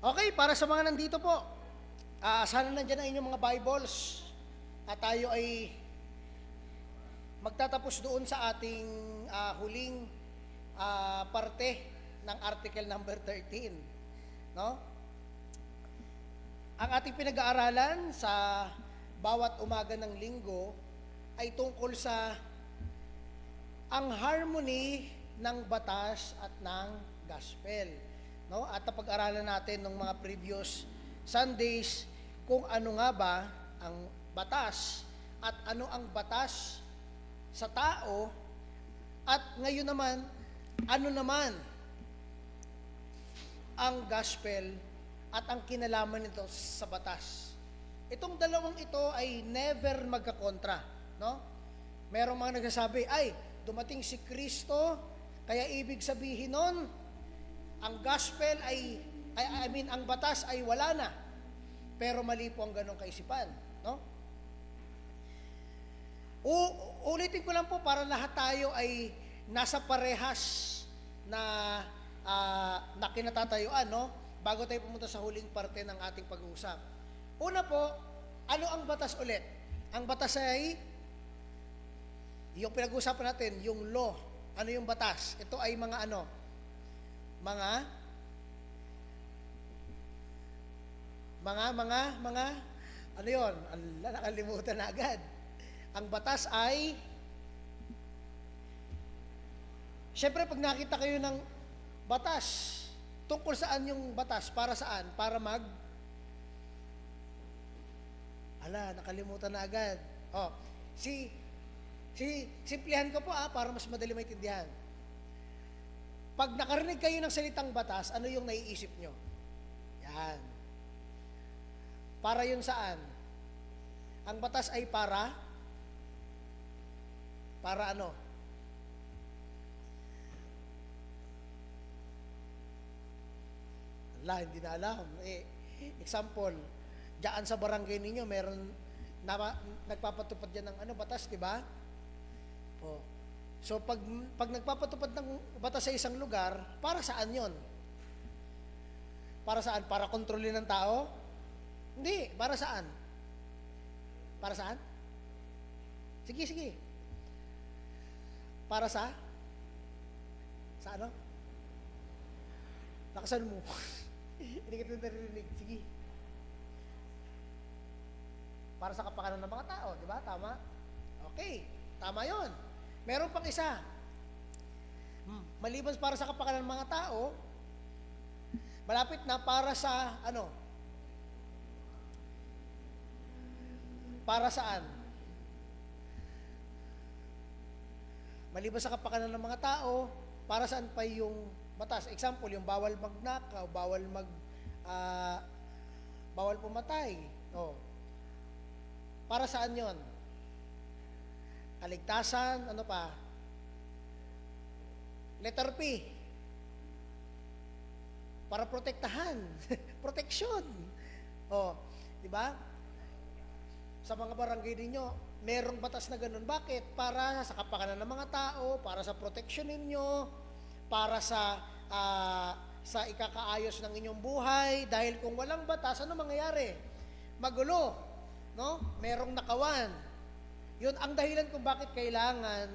Okay, para sa mga nandito po, sana nandiyan ang inyong mga Bibles at tayo ay magtatapos doon sa ating huling parte ng article number 13. No? Ang ating pinag-aaralan sa bawat umaga ng linggo ay tungkol sa ang harmony ng batas at ng gospel. No? At napag-aralan natin ng mga previous Sundays kung ano nga ba ang batas at ano ang batas sa tao at ngayon naman, ano naman ang gospel at ang kinalaman nito sa batas. Itong dalawang ito ay never magkakontra, no? Merong mga nagsasabi, ay, dumating si Kristo, kaya ibig sabihin nun, ang gospel ang batas ay wala na. Pero mali po ang ganong kaisipan, no? Ulitin ko lang po para lahat tayo ay nasa parehas na kinatatayuan, no? Bago tayo pumunta sa huling parte ng ating pag-uusap. Una po, ano ang batas ulit? Ang batas ay, yung pinag-uusapan natin, yung law. Ano yung batas? Ito ay mga ano? Ano yun? Nakalimutan na agad. Ang batas ay, syempre pag nakita kayo ng batas, tungkol saan yung batas? Para saan? Para nakalimutan na agad. Simplihan ko po para mas madali maintindihan. Pag nakarinig kayo ng salitang batas, ano yung naiisip nyo? Yan. Para yun saan? Ang batas ay para ano? Hindi na alam. Example, diyan sa barangay ninyo, meron nagpapatupad yan ng batas, di ba? So, pag nagpapatupad ng batas sa isang lugar, para saan yon? Para saan? Para kontrolin ng tao? Hindi. Para saan? Para saan? Sige. Para sa ano? Lakasan mo. Hindi ka narinig. Sige. Para sa kapakanan ng mga tao, di ba? Tama? Okay. Tama yon. Meron pang isa. Maliban para sa kapakanan ng mga tao, malapit na para sa ano? Para saan? Maliban sa kapakanan ng mga tao, para saan pa yung batas? Example, yung bawal magnakaw, bawal pumatay. Para saan yon? Kaligtasan, ano pa? Letter P. Para protektahan. Protection. Di ba? Sa mga barangay ninyo, merong batas na ganun. Bakit? Para sa kapakanan ng mga tao, para sa protection ninyo, para sa ikakaayos ng inyong buhay. Dahil kung walang batas, ano mangyayari? Magulo. No? Merong nakawan. Yun ang dahilan kung bakit kailangan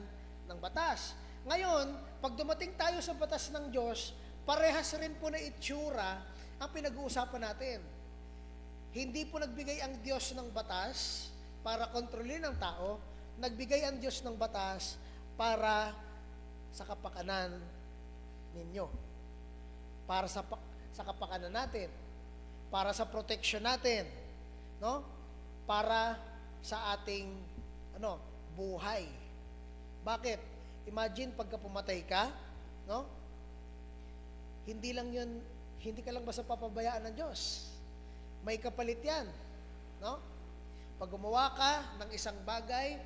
ng batas. Ngayon, pag dumating tayo sa batas ng Diyos, parehas rin po na itsura ang pinag-uusapan natin. Hindi po nagbigay ang Diyos ng batas para kontrolin ang tao, nagbigay ang Diyos ng batas para sa kapakanan ninyo. Para sa kapakanan natin. Para sa protection natin. No? Para sa ating buhay. Bakit? Imagine pagka pumatay ka, no? Hindi ka lang basta papabayaan ng Diyos. May kapalit yan, no? Pag gumawa ka ng isang bagay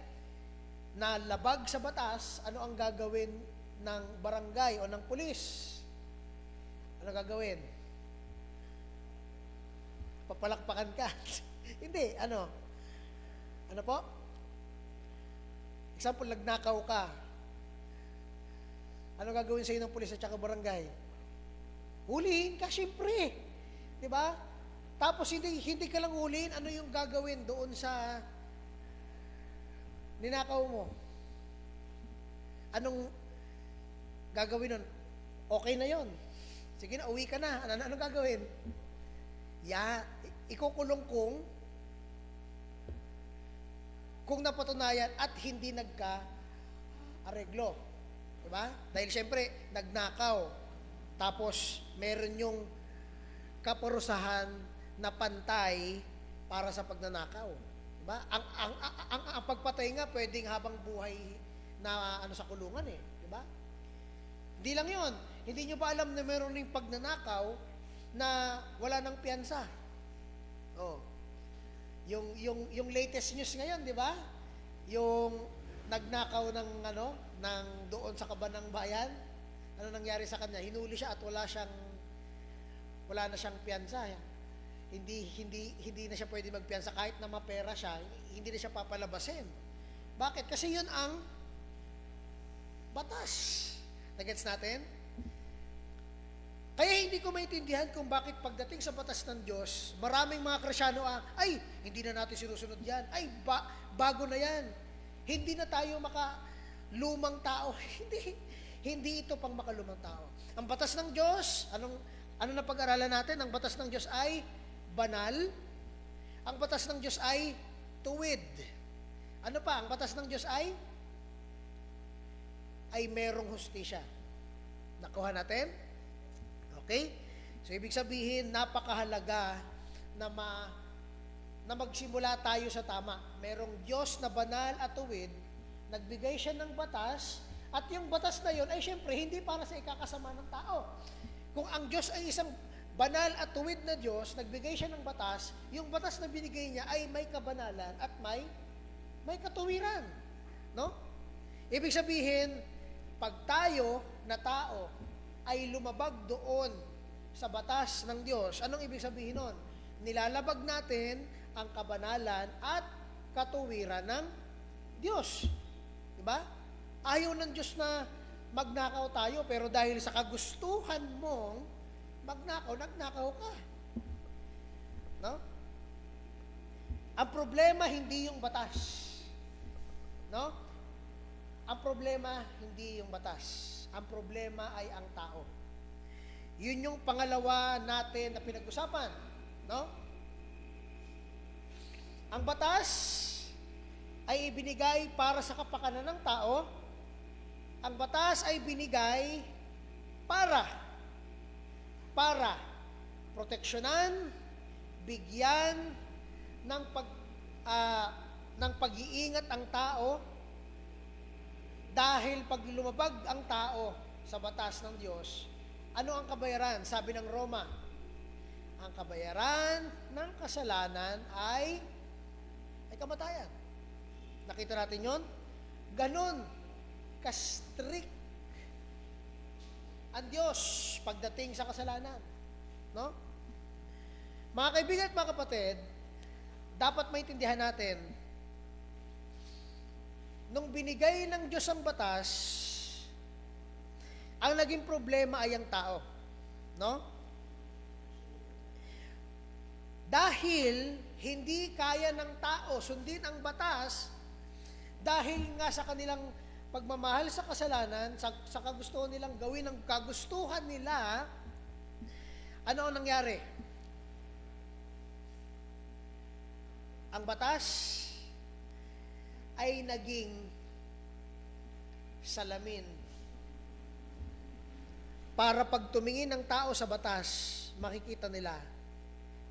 na labag sa batas, ano ang gagawin ng barangay o ng pulis? Ano gagawin? Papalakpakan ka. Hindi, ano po? Example, nagnakaw ka. Ano gagawin sa iyo ng pulis at saka barangay? Hulihin ka, syempre. 'Di ba? Tapos hindi ka lang huliin, ano yung gagawin doon sa ninakaw mo? Anong gagawin nun? Okay na yon. Sige na, uwi ka na. Anong gagawin? Ikukulong kung napatunayan at hindi nagka-areglo. Diba? Dahil siyempre, nagnakaw. Tapos, meron yung kaparusahan na pantay para sa pagnanakaw. Diba? Ang pagpatay nga, pwedeng habang buhay na sa kulungan eh. Diba? Hindi lang yon. Hindi nyo ba alam na meron yung pagnanakaw na wala ng piyansa? Oh. Yung latest news ngayon, di ba? Yung nagnakaw ng doon sa Kabanang Bayan. Ano nangyari sa kanya? Hinuli siya at wala na siyang piyansa. Hindi na siya pwede magpiyansa kahit na mapera siya, hindi na siya papalabasin. Bakit? Kasi yun ang batas. Nagets natin? Kaya hindi ko maintindihan kung bakit pagdating sa batas ng Diyos, maraming mga Kristyano ay, hindi na natin sinusunod yan. Ay, bago na yan. Hindi na tayo makalumang tao. Hindi ito pang makalumang tao. Ang batas ng Diyos, ano na pag-aralan natin? Ang batas ng Diyos ay banal. Ang batas ng Diyos ay tuwid. Ano pa? Ang batas ng Diyos ay merong hustisya. Nakuha natin? Okay? So, ibig sabihin, napakahalaga na magsimula tayo sa tama. Merong Diyos na banal at tuwid, nagbigay siya ng batas, at yung batas na yun ay syempre hindi para sa ikakasama ng tao. Kung ang Diyos ay isang banal at tuwid na Diyos, nagbigay siya ng batas, yung batas na binigay niya ay may kabanalan at may katuwiran. No? Ibig sabihin, pag tayo na tao ay lumabag doon sa batas ng Diyos, anong ibig sabihin nun? Nilalabag natin ang kabanalan at katuwiran ng Diyos. Diba? Ayaw ng Diyos na magnakaw tayo, pero dahil sa kagustuhan mong nagnakaw ka. No? Ang problema hindi yung batas. No? Ang problema hindi yung batas. Ang problema ay ang tao. Yun yung pangalawa natin na pinag-usapan. No? Ang batas ay ibinigay para sa kapakanan ng tao. Ang batas ay binigay para proteksyonan, bigyan ng pag-iingat ang tao. Dahil pag lumabag ang tao sa batas ng Diyos, ano ang kabayaran? Sabi ng Roma, ang kabayaran ng kasalanan ay kamatayan. Nakita natin yon? Ganon ka-strict ang Diyos pagdating sa kasalanan. No? Mga kaibigan at mga kapatid, dapat maintindihan natin, nung binigay ng Diyos ang batas, ang naging problema ay ang tao. No? Dahil hindi kaya ng tao sundin ang batas, dahil nga sa kanilang pagmamahal sa kasalanan, sa kagustuhan nilang gawin ang kagustuhan nila, ano ang nangyari? Ang batas ay naging salamin para pag tumingin ng tao sa batas, makikita nila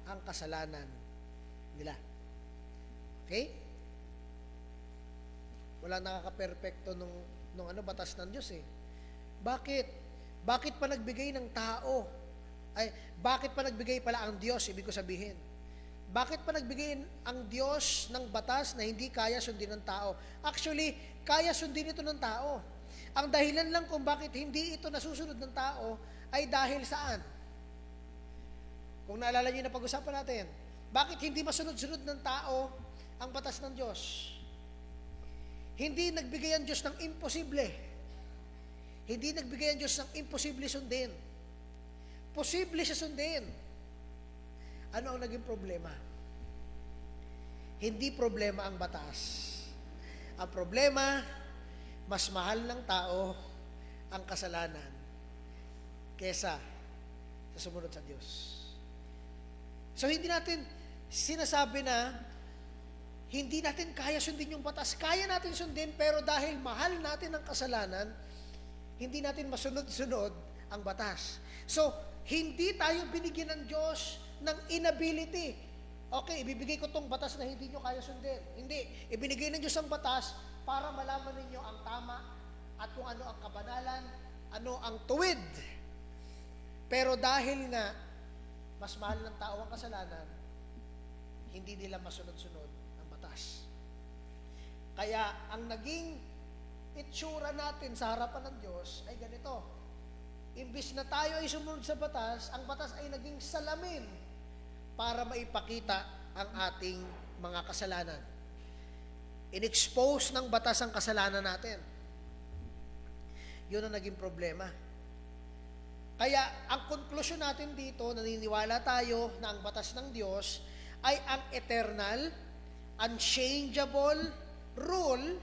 ang kasalanan nila. Okay? Wala nakaka-perfecto nung batas ng Diyos eh. Bakit? Bakit pa nagbigay ng tao? Bakit pa nagbigay pala ang Diyos, ibig ko sabihin? Bakit pa nagbigay ang Diyos ng batas na hindi kaya sundin ng tao? Actually, kaya sundin ito ng tao. Ang dahilan lang kung bakit hindi ito nasusunod ng tao ay dahil saan? Kung naalala niyo na pag-usapan natin, bakit hindi masunod-sunod ng tao ang batas ng Diyos? Hindi nagbigay ang Diyos ng imposible. Hindi nagbigay ang Diyos ng imposible sundin. Posible siya sundin. Ano ang naging problema? Hindi problema ang batas. Ang problema, mas mahal ng tao ang kasalanan kesa sa sumunod sa Diyos. So hindi natin sinasabi na hindi natin kaya sundin yung batas. Kaya natin sundin, pero dahil mahal natin ang kasalanan, hindi natin masunod-sunod ang batas. So, hindi tayo binigyan ng Diyos ng inability. Okay, ibibigay ko tong batas na hindi nyo kaya sundin. Hindi. Ibinigay ng Diyos ang batas para malaman ninyo ang tama at kung ano ang kabanalan, ano ang tuwid. Pero dahil nga, mas mahal ng tao ang kasalanan, hindi nila masunod-sunod ang batas. Kaya, ang naging itsura natin sa harapan ng Diyos ay ganito. Imbis na tayo ay sumunod sa batas, ang batas ay naging salamin para maipakita ang ating mga kasalanan. In-expose ng batas ang kasalanan natin. Yun ang naging problema. Kaya, ang konklusyon natin dito, naniniwala tayo na ang batas ng Diyos ay ang eternal, unchangeable rule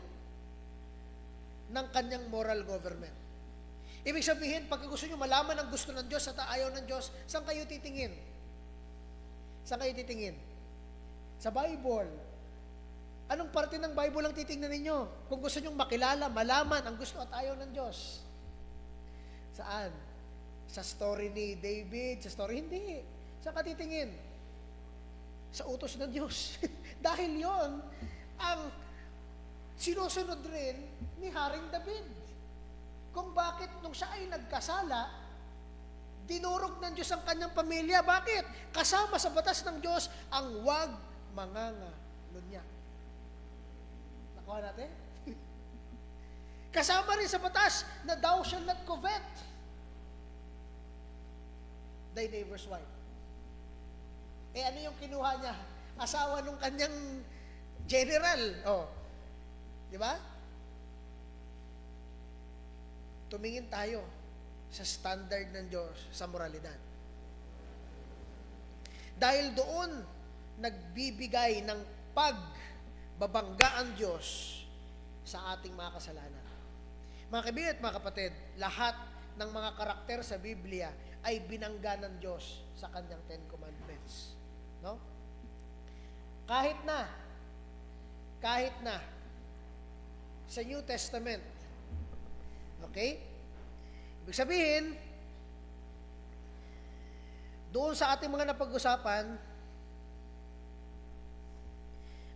ng kanyang moral government. Ibig sabihin, pag gusto nyo malaman ang gusto ng Diyos at ayaw ng Diyos, saan kayo titingin? Saan kayo titingin? Sa Bible. Anong parte ng Bible ang titingnan ninyo? Kung gusto nyo makilala, malaman ang gusto at ayaw ng Diyos. Saan? Sa story ni David? Sa story? Hindi. Saan ka titingin? Sa utos ng Diyos. Dahil yon ang sinusunod rin ni Haring David. Kung bakit nung siya ay nagkasala, dinurog ng Diyos ang kanyang pamilya. Bakit? Kasama sa batas ng Diyos ang huwag mangangalunya. Nakuha natin? Kasama rin sa batas na thou shall not covet thy neighbor's wife. Ano yung kinuha niya? Asawa nung kanyang general. Di ba? Tumingin tayo sa standard ng Diyos sa moralidad. Dahil doon, nagbibigay ng pagbabangga ang Diyos sa ating mga kasalanan. Mga kaibigan at mga kapatid, lahat ng mga karakter sa Biblia ay binangga ng Diyos sa kanyang Ten Commandments. No? Kahit na sa New Testament. Okay? Ibig sabihin, doon sa ating mga napag-usapan,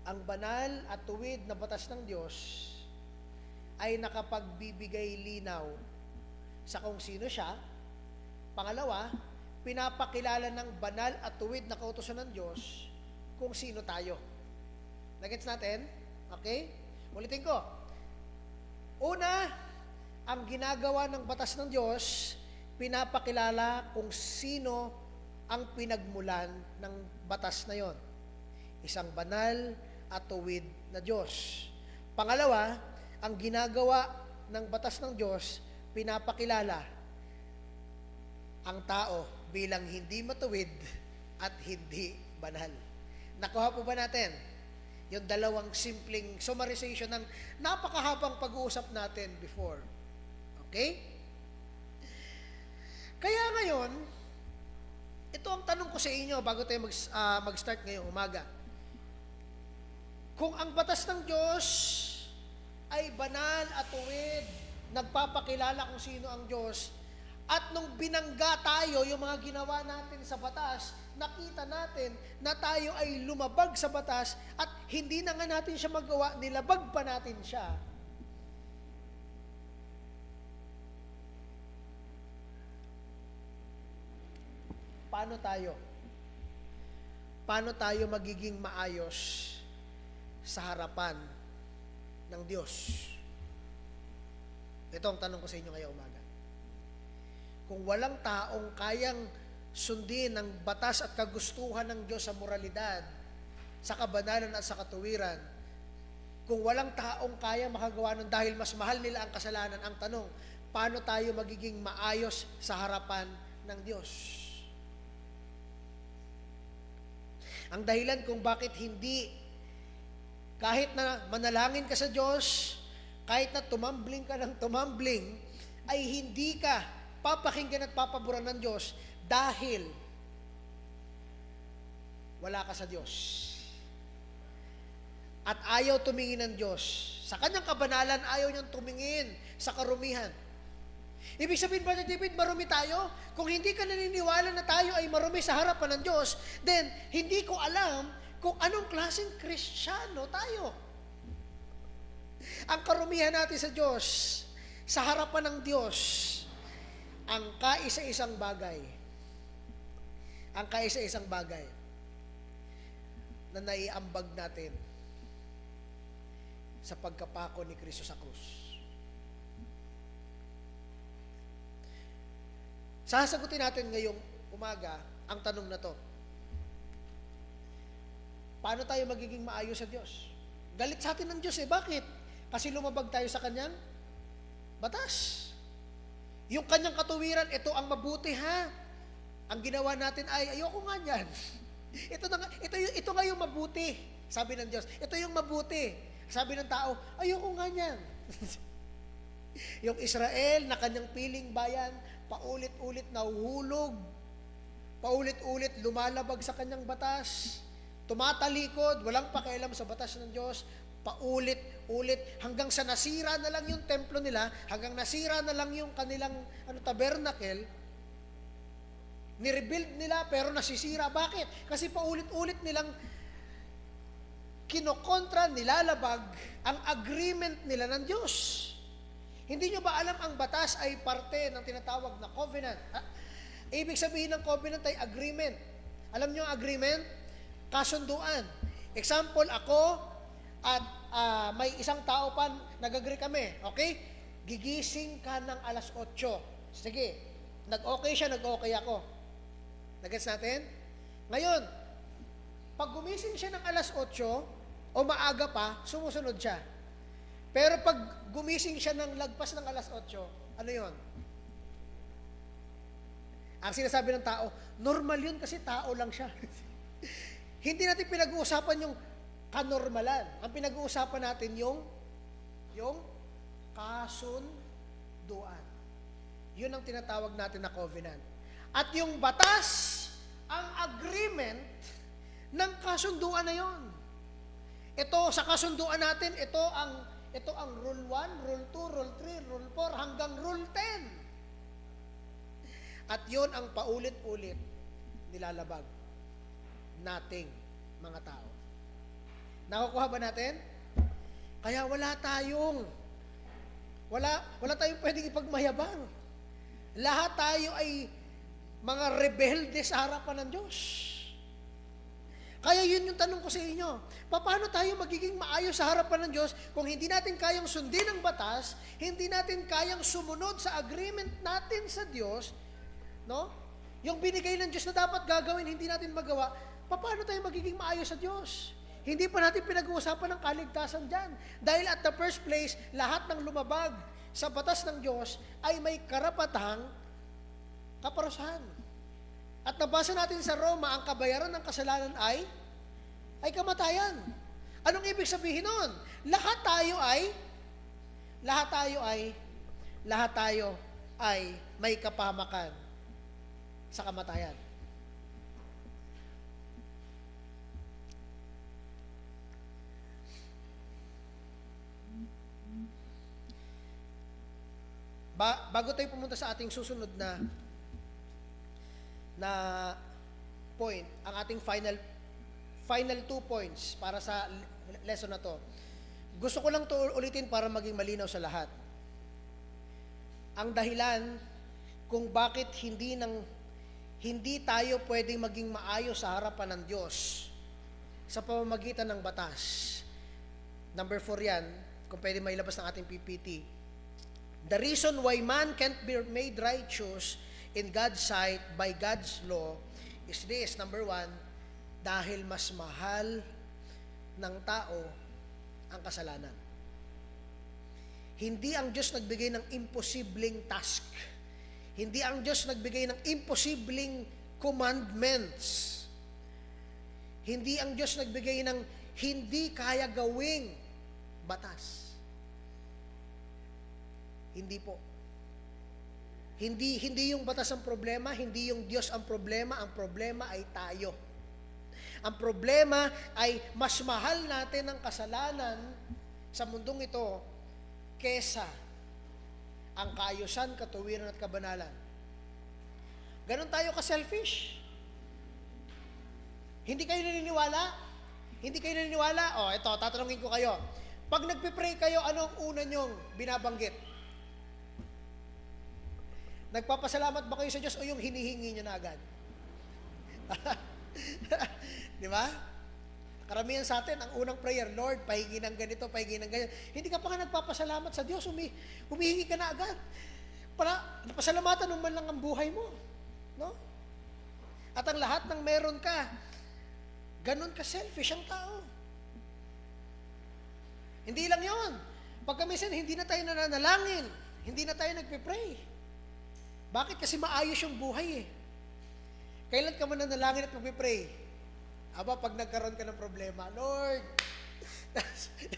ang banal at tuwid na batas ng Diyos ay nakapagbibigay linaw sa kung sino siya. Pangalawa, pinapakilala ng banal at tuwid na kautusan ng Diyos kung sino tayo. Nagets natin? Okay? Ulitin ko. Una, ang ginagawa ng batas ng Diyos, pinapakilala kung sino ang pinagmulan ng batas na yon. Isang banal at tuwid na Diyos. Pangalawa, ang ginagawa ng batas ng Diyos, pinapakilala ang tao bilang hindi matuwid at hindi banal. Nakuha po ba natin yung dalawang simpleng summarization ng napakahabang pag-uusap natin before? Okay? Kaya ngayon, ito ang tanong ko sa inyo bago tayo mag-start ngayong umaga. Kung ang batas ng Diyos ay banal at tuwid, nagpapakilala kung sino ang Diyos, at nung binangga tayo, yung mga ginawa natin sa batas, nakita natin na tayo ay lumabag sa batas at hindi na nga natin siya magawa, nilabag pa natin siya. Paano tayo? Paano tayo magiging maayos sa harapan ng Diyos? Ito ang tanong ko sa inyo ngayong umaga. Kung walang taong kayang sundin ang batas at kagustuhan ng Diyos sa moralidad, sa kabanalan at sa katuwiran, kung walang taong kaya makagawa nun dahil mas mahal nila ang kasalanan, ang tanong, paano tayo magiging maayos sa harapan ng Diyos? Ang dahilan kung bakit hindi, kahit na manalangin ka sa Diyos, kahit na tumambling ka ng tumambling, ay hindi ka papakinggan at papaboran ng Diyos dahil wala ka sa Diyos. At ayaw tumingin ng Diyos. Sa kanyang kabanalan, ayaw niyang tumingin sa karumihan. Ibig sabihin ba, David, marumi tayo? Kung hindi ka naniniwala na tayo ay marumi sa harapan ng Diyos, then hindi ko alam kung anong klaseng Kristiyano tayo. Ang karumihan natin sa Diyos, sa harapan ng Diyos, ang kaisa-isang bagay. Ang kaisa-isang bagay na naiambag natin sa pagkapako ni Kristo sa krus. Sasagutin natin ngayong umaga ang tanong na to. Paano tayo magiging maayos sa Diyos? Galit sa atin ng Diyos eh. Bakit? Kasi lumabag tayo sa Kanyang batas. Yung Kanyang katuwiran, ito ang mabuti ha. Ang ginawa natin ay, ayoko nga yan. ito nga yung mabuti. Sabi ng Diyos, ito yung mabuti. Sabi ng tao, ayoko nga yan. Yung Israel na Kanyang piling bayan, paulit-ulit nahuhulog, paulit-ulit lumalabag sa Kanyang batas, tumatalikod, walang pakialam sa batas ng Diyos, paulit-ulit, hanggang sa nasira na lang yung templo nila, hanggang nasira na lang yung kanilang tabernacle, nirebuild nila pero nasisira. Bakit? Kasi paulit-ulit nilang kinokontra, nilalabag ang agreement nila ng Diyos. Hindi nyo ba alam ang batas ay parte ng tinatawag na covenant? Ibig sabihin ng covenant ay agreement. Alam nyo ang agreement? Kasunduan. Example, ako at may isang tao pa, nag-agree kami. Okay? Gigising ka ng alas 8. Sige, nag-okay siya, nag-okay ako. Nagets natin? Ngayon, pag gumising siya ng alas 8 o maaga pa, sumusunod siya. Pero pag gumising siya ng lagpas ng alas 8, ano yon? Ang sinasabi ng tao, normal yun kasi tao lang siya. Hindi natin pinag-uusapan yung kanormalan. Ang pinag-uusapan natin yung kasunduan. Yun ang tinatawag natin na covenant. At yung batas, ang agreement ng kasunduan na yon. Ito, sa kasunduan natin, ito ang rule 1, rule 2, rule 3, rule 4, hanggang rule 10. At yun ang paulit-ulit nilalabag nating mga tao. Nakukuha ba natin? Kaya wala tayong pwedeng ipagmayabang. Lahat tayo ay mga rebelde sa harapan ng Diyos. Kaya yun yung tanong ko sa inyo. Paano tayo magiging maayos sa harapan ng Diyos kung hindi natin kayang sundin ang batas, hindi natin kayang sumunod sa agreement natin sa Diyos, no? Yung binigay ng Diyos na dapat gagawin, hindi natin magawa, paano tayo magiging maayos sa Diyos? Hindi pa natin pinag-uusapan ng kaligtasan dyan. Dahil at the first place, lahat ng lumabag sa batas ng Diyos ay may karapatang kaparusahan. At nabasa natin sa Roma, ang kabayaran ng kasalanan ay kamatayan. Anong ibig sabihin nun? Lahat tayo ay may kapahamakan sa kamatayan. Bago tayo pumunta sa ating susunod na point, ang ating final 2 points para sa lesson na to. Gusto ko lang to ulitin para maging malinaw sa lahat. Ang dahilan kung bakit hindi tayo pwedeng maging maayos sa harapan ng Diyos sa pamamagitan ng batas. Number 4 yan, kung pwede mailabas ng ating PPT. The reason why man can't be made righteous in God's sight by God's law is this. Number 1, dahil mas mahal ng tao ang kasalanan. Hindi ang Diyos nagbigay ng imposibleng task. Hindi ang Diyos nagbigay ng imposibleng commandments. Hindi ang Diyos nagbigay ng hindi kaya gawing batas. Hindi po. Hindi yung batas ang problema, hindi yung Diyos ang problema ay tayo. Ang problema ay mas mahal natin ang kasalanan sa mundong ito kesa ang kaayusan, katuwiran at kabanalan. Ganon tayo ka-selfish. Hindi kayo naniniwala? Hindi kayo naniniwala? O, ito, tatanungin ko kayo. Pag nagpipray kayo, ano ang una nyong binabanggit? Nagpapasalamat ba kayo sa Diyos o yung hinihingi nyo na agad? Di ba? Karamihan sa atin, ang unang prayer, Lord, pahingi ng ganito, pahingi ng ganyan. Hindi ka pa nga nagpapasalamat sa Diyos, humihingi ka na agad. Para pasalamatan naman lang ang buhay mo. No? At ang lahat ng meron ka, ganun ka selfish ang tao. Hindi lang yon. Pagka minsan, hindi na tayo nananalangin, hindi na tayo nagpe-pray. Bakit? Kasi maayos yung buhay eh. Kailan ka mananalangin at magpe-pray? Aba, pag nagkaroon ka ng problema, Lord,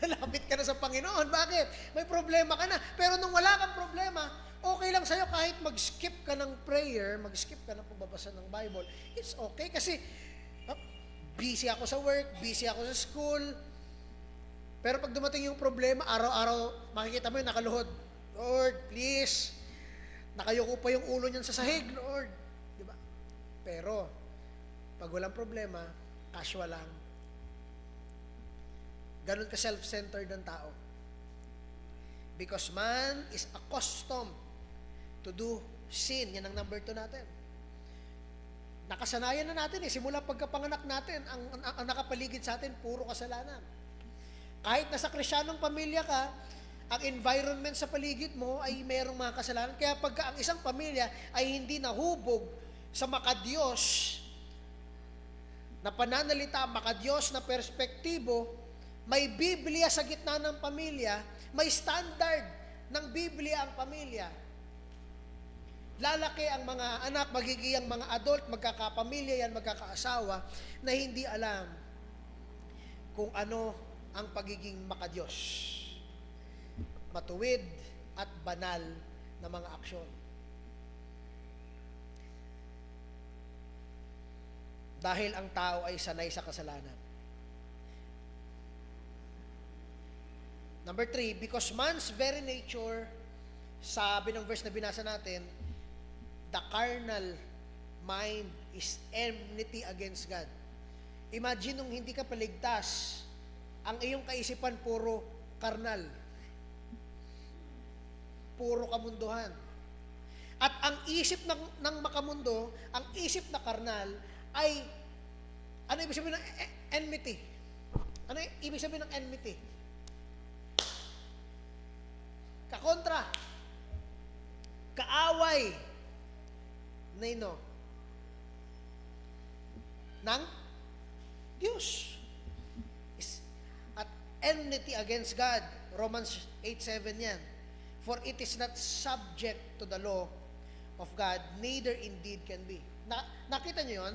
lalapit ka na sa Panginoon. Bakit? May problema ka na. Pero nung wala kang problema, okay lang sa'yo kahit mag-skip ka ng prayer, mag-skip ka ng pagbabasa ng Bible. It's okay kasi busy ako sa work, busy ako sa school. Pero pag dumating yung problema, araw-araw makikita mo yung nakaluhod. Lord, please, nakayuko pa yung ulo niyan sa sahig, Lord. Diba? Pero, pag walang problema, casual lang. Ganun ka self-centered ng tao. Because man is accustomed to do sin. Yan ang number 2 natin. Nakasanayan na natin eh. Simula pagkapanganak natin, ang nakapaligid sa atin, puro kasalanan. Kahit nasa Krisyanong pamilya ka, ang environment sa paligid mo ay mayroong mga kasalanan. Kaya pagka ang isang pamilya ay hindi nahubog sa makadiyos na pananalita, makadiyos na perspektibo, may Biblia sa gitna ng pamilya, may standard ng Biblia ang pamilya. Lalaki ang mga anak, magiging mga adult, magkakapamilya yan, magkakaasawa, na hindi alam kung ano ang pagiging makadiyos. Matuwid at banal na mga aksyon. Dahil ang tao ay sanay sa kasalanan. Number 3, because man's very nature, sabi ng verse na binasa natin, the carnal mind is enmity against God. Imagine nung hindi ka paligtas, ang iyong kaisipan puro karnal. Puro kamunduhan. At ang isip ng makamundo, ang isip na karnal, ay, ano ibig sabihin ng enmity? Ano ibig sabihin ng enmity? Kakontra. Kaaway. Nino? Ng Diyos. At enmity against God. Romans 8:7 yan. For it is not subject to the law of God, neither indeed can be. Nakita nyo yun?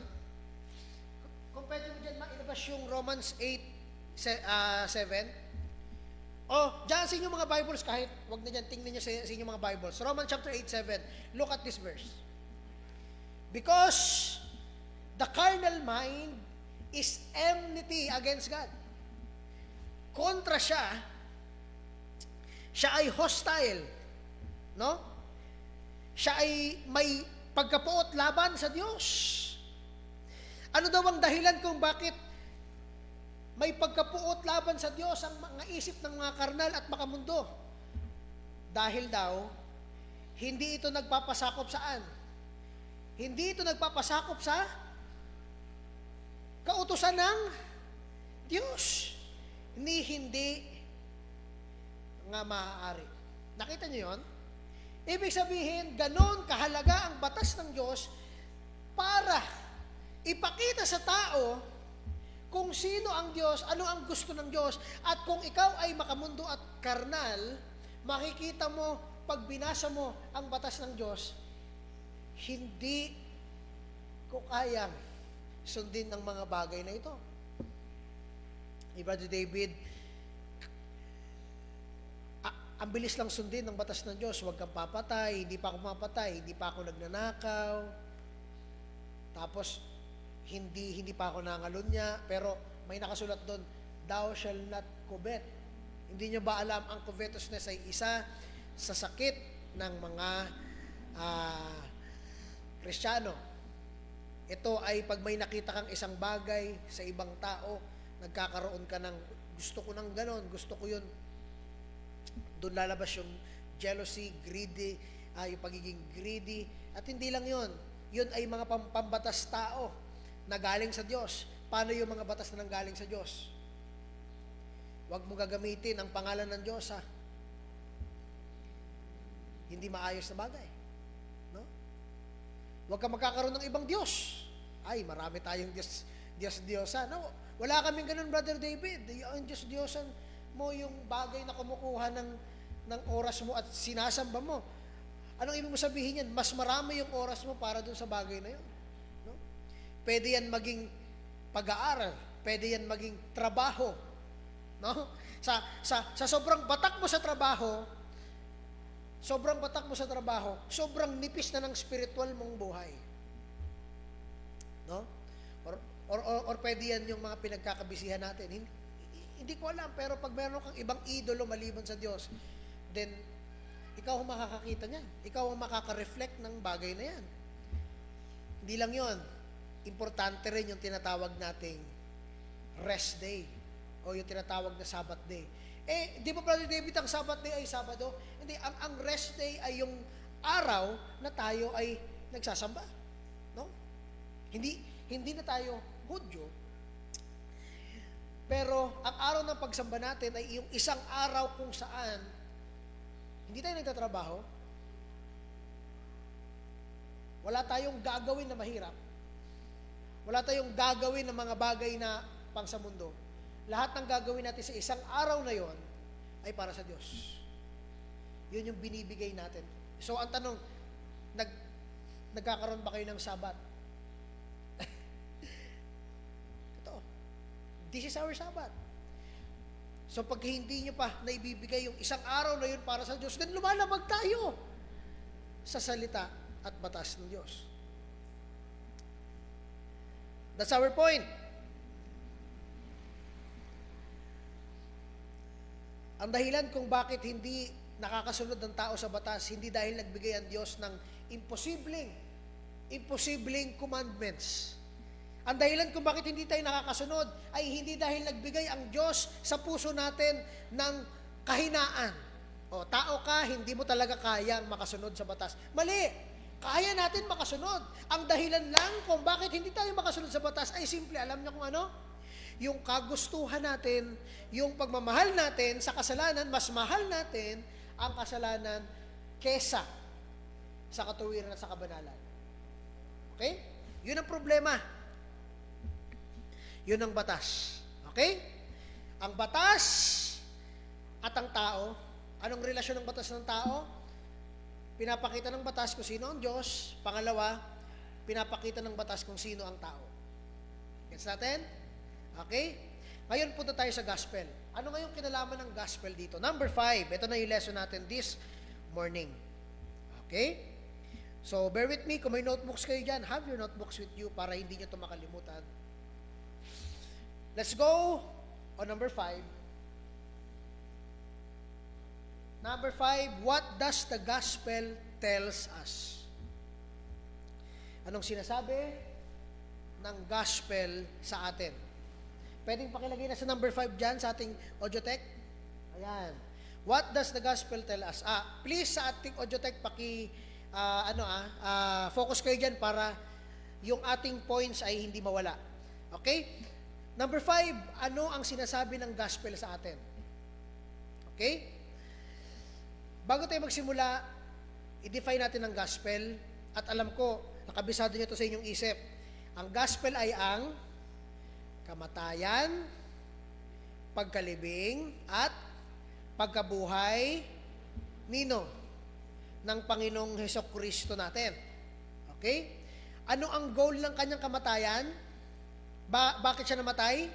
Kung pwede mo dyan mailabas yung Romans 8:7. Dyan sa inyong mga Bibles, kahit wag na dyan, tingnan nyo sa inyong mga Bibles. Romans chapter 8:7. Look at this verse. Because the carnal mind is enmity against God. Kontra siya ay hostile, no? Siya ay may pagkapuot laban sa Diyos. Ano daw ang dahilan kung bakit may pagkapuot laban sa Diyos ang mga isip ng mga karnal at makamundo? Dahil daw, hindi ito nagpapasakop saan? Hindi ito nagpapasakop sa kautusan ng Diyos. Hindi nga maaari. Nakita niyo yon? Ibig sabihin, ganon kahalaga ang batas ng Diyos para ipakita sa tao kung sino ang Diyos, ano ang gusto ng Diyos, at kung ikaw ay makamundo at karnal, makikita mo, pag binasa mo ang batas ng Diyos, hindi ko kayang sundin ng mga bagay na ito. ni Brother David, ang bilis lang sundin ng batas ng Diyos. Huwag kang papatay, hindi pa ako mapatay, hindi pa ako nagnanakaw, tapos hindi pa ako nangalunya, pero may nakasulat doon, thou shall not covet. Hindi nyo ba alam, ang covetousness ay isa sa sakit ng mga Kristiyano. Ito ay pag may nakita kang isang bagay sa ibang tao, nagkakaroon ka ng, gusto ko ng ganon, gusto ko yun. Doon lalabas yung jealousy, greedy, yung pagiging greedy. At hindi lang yun. Yun ay mga pambatas tao na galing sa Diyos. Paano yung mga batas na nanggaling sa Diyos? Huwag mo gagamitin ang pangalan ng Diyos, ha? Hindi maayos na bagay. No? Huwag ka magkakaroon ng ibang Diyos. Ay, marami tayong Diyos-Diyosan. No? Wala kaming ganun, Brother David. Ang Diyos-Diyosan mo yung bagay na kumukuha ng oras mo at sinasamba mo. Anong ibig mo sabihin yan? Mas marami yung oras mo para dun sa bagay na yun. No? Pwede yan maging pag-aaral. Pwede yan maging trabaho. No? Sa sobrang batak mo sa trabaho, sobrang nipis na ng spiritual mong buhay. No? Or pwede yan yung mga pinagkakabisihan natin. Hindi ko alam, pero pag meron kang ibang idolo maliban sa Diyos, then ikaw ang makakakita niyan. Ikaw ang makaka-reflect ng bagay na yan. Hindi lang yon. Importante rin yung tinatawag nating rest day o yung tinatawag na Sabbath day. Di ba, Brother David, ang Sabbath day ay Sabado? Hindi, ang rest day ay yung araw na tayo ay nagsasamba. No? Hindi na tayo Hudyo, pero ang araw ng pagsamba natin ay yung isang araw kung saan hindi tayo nagtatrabaho, wala tayong gagawin na mahirap, wala tayong gagawin ng mga bagay na pang sa mundo. Lahat ng gagawin natin sa isang araw na yon ay para sa Diyos. Yun yung binibigay natin. So ang tanong, nagkakaroon ba kayo ng Sabat? This is our Sabbath. So pag hindi nyo pa naibibigay yung isang araw na yun para sa Diyos, then lumalabag tayo sa salita at batas ng Diyos. That's our point. Ang dahilan kung bakit hindi nakakasunod ng tao sa batas, hindi dahil nagbigay ang Diyos ng imposibleng commandments. Ang dahilan kung bakit hindi tayo nakakasunod ay hindi dahil nagbigay ang Diyos sa puso natin ng kahinaan. O, tao ka, hindi mo talaga kayang makasunod sa batas. Mali! Kaya natin makasunod. Ang dahilan lang kung bakit hindi tayo makasunod sa batas ay simple. Alam niyo kung ano? Yung kagustuhan natin, yung pagmamahal natin sa kasalanan, mas mahal natin ang kasalanan kesa sa katuwiran at sa kabanalan. Okay? Yun ang problema. Yun ang batas. Okay? Ang batas at ang tao, anong relasyon ng batas ng tao? Pinapakita ng batas kung sino ang Diyos. Pangalawa, pinapakita ng batas kung sino ang tao. Gets natin? Okay? Ngayon punta tayo sa gospel. Ano ngayong kinalaman ng gospel dito? Number 5. Ito na yung lesson natin this morning. Okay? So, bear with me. Kung may notebooks kayo dyan, have your notebooks with you para hindi nyo ito makalimutan. Let's go on number 5. Number 5, what does the gospel tells us? Anong sinasabi ng gospel sa atin? Pwedeng pakilagay na sa number 5 dyan sa ating audiotech. Ayan. What does the gospel tell us? Please sa ating audiotech focus kayo dyan para yung ating points ay hindi mawala. Okay? Number 5, ano ang sinasabi ng gospel sa atin? Okay? Bago tayo magsimula, i-define natin ang gospel at alam ko, nakabisado nyo ito sa inyong isip. Ang gospel ay ang kamatayan, pagkalibing, at pagkabuhay nino ng Panginoong Hesukristo natin. Okay? Ano ang goal ng kanyang kamatayan? Bakit siya namatay?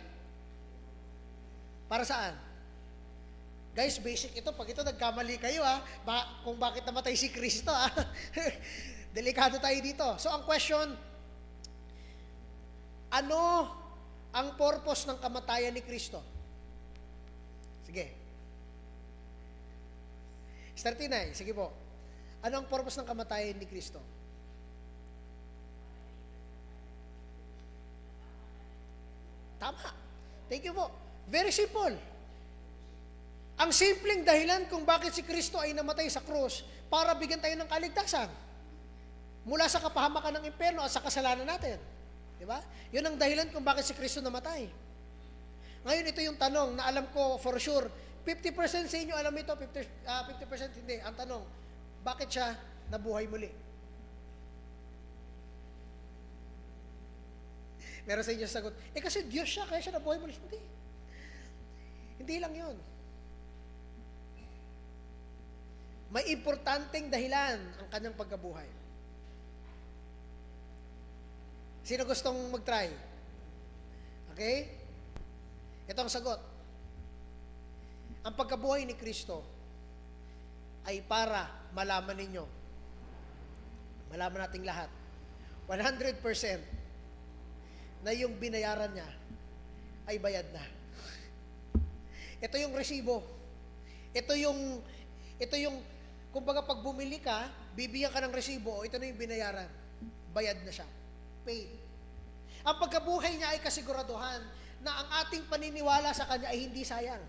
Para saan? Guys, basic ito. Pag ito nagkamali kayo kung bakit namatay si Kristo delikado tayo dito. So ang question, ano ang purpose ng kamatayan ni Kristo? Sige. 39, sige po. Ano ang purpose ng kamatayan ni Kristo? Tama. Thank you po. Very simple. Ang simpleng dahilan kung bakit si Kristo ay namatay sa krus para bigyan tayo ng kaligtasan mula sa kapahamakan ng impyerno at sa kasalanan natin. Di ba? Yun ang dahilan kung bakit si Kristo namatay. Ngayon, ito yung tanong na alam ko for sure, 50% sa inyo alam ito, 50% hindi. Ang tanong, bakit siya nabuhay muli? Meron sa inyo sagot, kasi Diyos siya, kaya siya nabuhay muli. Hindi. Hindi lang yun. May importanteng dahilan ang kanyang pagkabuhay. Sino gustong mag-try? Okay? Ito ang sagot. Ang pagkabuhay ni Kristo ay para malaman ninyo, malaman nating lahat, 100% na yung binayaran niya ay bayad na. Ito yung resibo. Ito yung, kumbaga pag bumili ka, bibigyan ka ng resibo, ito na yung binayaran. Bayad na siya. Paid. Ang pagkabuhay niya ay kasiguraduhan na ang ating paniniwala sa Kanya ay hindi sayang.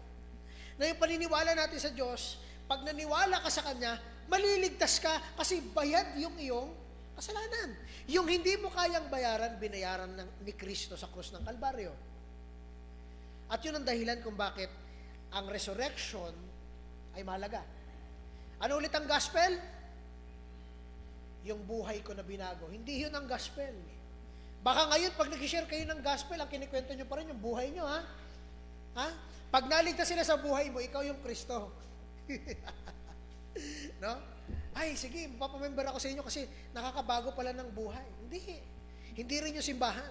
Na yung paniniwala natin sa Diyos, pag naniwala ka sa Kanya, maliligtas ka kasi bayad yung iyong kasalanan. Yung hindi mo kayang bayaran, binayaran ni Kristo sa krus ng Kalbaryo. At yun ang dahilan kung bakit ang resurrection ay mahalaga. Ano ulit ang gospel? Yung buhay ko na binago. Hindi yun ang gospel. Baka ngayon, pag nag-share kayo ng gospel, ang kinikwento nyo pa rin yung buhay nyo, ha? Pag naligtas sila sa buhay mo, ikaw yung Kristo. No? Ay, sige, papamember ako sa inyo kasi nakakabago pala ng buhay. Hindi. Hindi rin yung simbahan.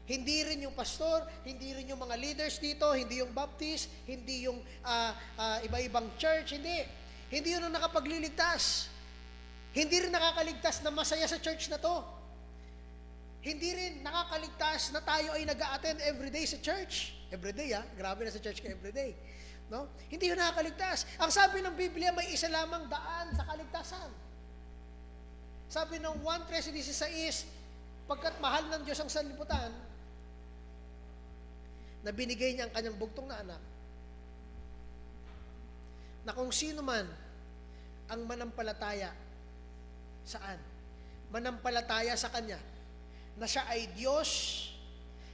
Hindi rin yung pastor, hindi rin yung mga leaders dito, hindi yung Baptist, hindi yung iba-ibang church, hindi. Hindi yun ang nakapagliligtas. Hindi rin nakakaligtas na masaya sa church na to. Hindi rin nakakaligtas na tayo ay nag-a-attend everyday sa church. Everyday, grabe na sa church ka everyday. No? Hindi yun nakakaligtas. Ang sabi ng Biblia, may isa lamang daan sa kaligtasan. Sabi ng 1:13-16, pagkat mahal ng Diyos ang sanlibutan, na binigay niya ang kanyang bugtong na anak, na kung sino man ang manampalataya, saan? Manampalataya sa Kanya, na siya ay Diyos,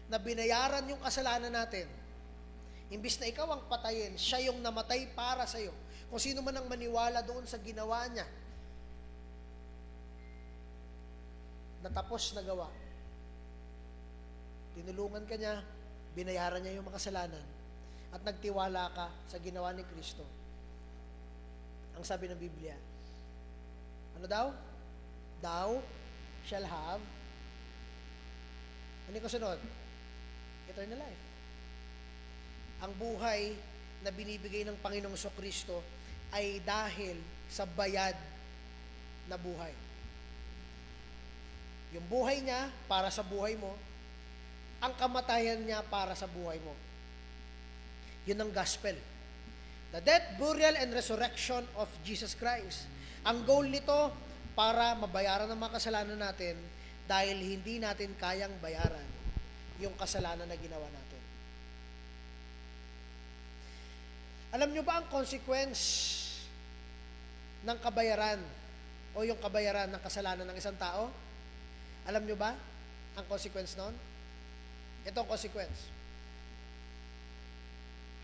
na binayaran yung kasalanan natin. Imbis na ikaw ang patayin, siya yung namatay para sa iyo. Kung sino man ang maniwala doon sa ginawa niya, natapos na gawa. Tinulungan ka niya, binayaran niya yung mga kasalanan, at nagtiwala ka sa ginawa ni Kristo. Ang sabi ng Biblia, ano daw? Thou shall have, ano yung kasunod? Eternal life. Ang buhay na binibigay ng Panginoong Kristo ay dahil sa bayad na buhay. Yung buhay niya para sa buhay mo, ang kamatayan niya para sa buhay mo. Yun ang gospel. The death, burial, and resurrection of Jesus Christ. Ang goal nito, para mabayaran ang mga kasalanan natin dahil hindi natin kayang bayaran yung kasalanan na ginawa natin. Alam nyo ba ang consequence ng kabayaran o yung kabayaran ng kasalanan ng isang tao? Alam nyo ba ang consequence nun? Ito ang consequence.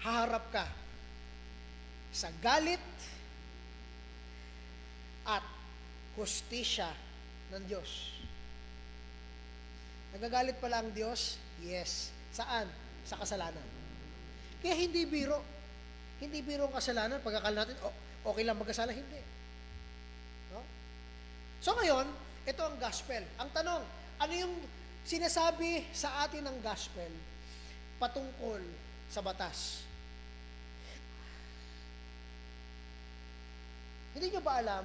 Haharap ka sa galit at hustisya ng Diyos. Nagagalit pala ang Diyos? Yes. Saan? Sa kasalanan. Kaya hindi biro. Hindi biro ang kasalanan. Pagkakala natin, okay lang magkasala. Hindi. No? So ngayon, ito ang gospel. Ang tanong, ano yung sinasabi sa atin ng gospel patungkol sa batas. Hindi nyo ba alam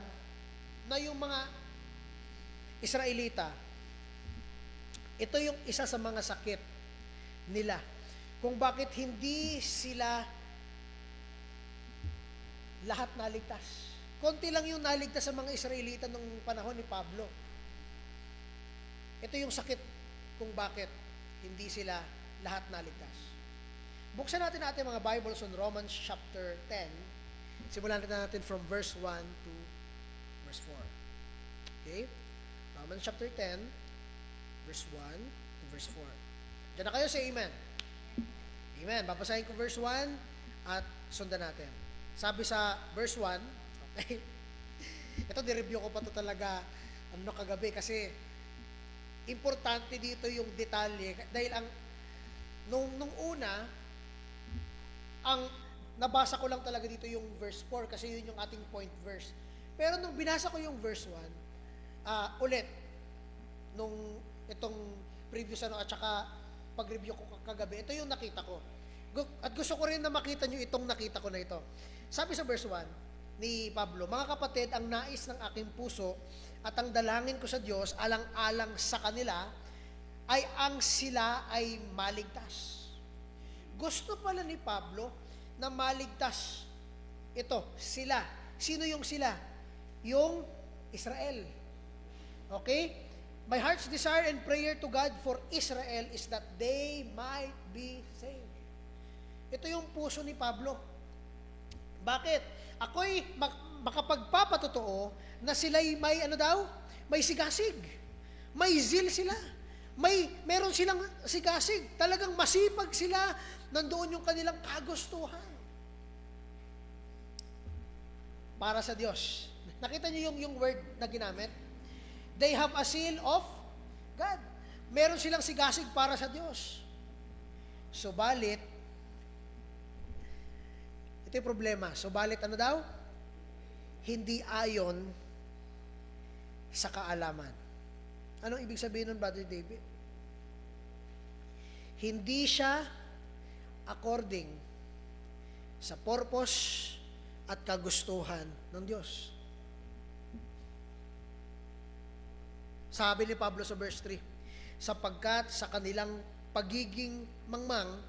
na yung mga Israelita, ito yung isa sa mga sakit nila kung bakit hindi sila lahat naligtas. Konti lang yung naligtas sa mga Israelita nung panahon ni Pablo. Ito yung sakit kung bakit hindi sila lahat naligtas. Buksan natin mga Bibles on Romans chapter 10. Simulan natin from verse 1 to verse 4. Okay? Romans chapter 10, verse 1 to verse 4. Diyan na kayo, say amen. Amen. Babasahin ko verse 1 at sundan natin. Sabi sa verse 1, okay? Ito, di-review ko pa ito talaga kagabi kasi importante dito yung detalye dahil nung una ang nabasa ko lang talaga dito yung verse 4 kasi yun yung ating point verse. Pero nung binasa ko yung verse 1, ulit nung itong previous at saka pag-review ko kagabi, ito yung nakita ko. At gusto ko rin na makita nyo itong nakita ko na ito. Sabi sa verse 1 ni Pablo, "Mga kapatid, ang nais ng aking puso at ang dalangin ko sa Diyos alang-alang sa kanila ay ang sila ay maligtas." Gusto pala ni Pablo na maligtas ito, sila. Sino yung sila? Yung Israel. Okay? My heart's desire and prayer to God for Israel is that they might be saved. Ito yung puso ni Pablo. Bakit? Ako'y makapagpapatotoo na sila'y may may sigasig. May zeal sila. Meron silang sigasig. Talagang masipag sila. Nandoon yung kanilang kagustuhan. Para sa Diyos. Nakita niyo yung word na ginamit? They have a seal of God. Meron silang sigasig para sa Diyos. Subalit, ito yung problema. Subalit hindi ayon sa kaalaman. Anong ibig sabihin nun, Brother David? Hindi siya according sa purpose at kagustuhan ng Diyos. Sabi ni Pablo sa verse 3, sapagkat sa kanilang pagiging mangmang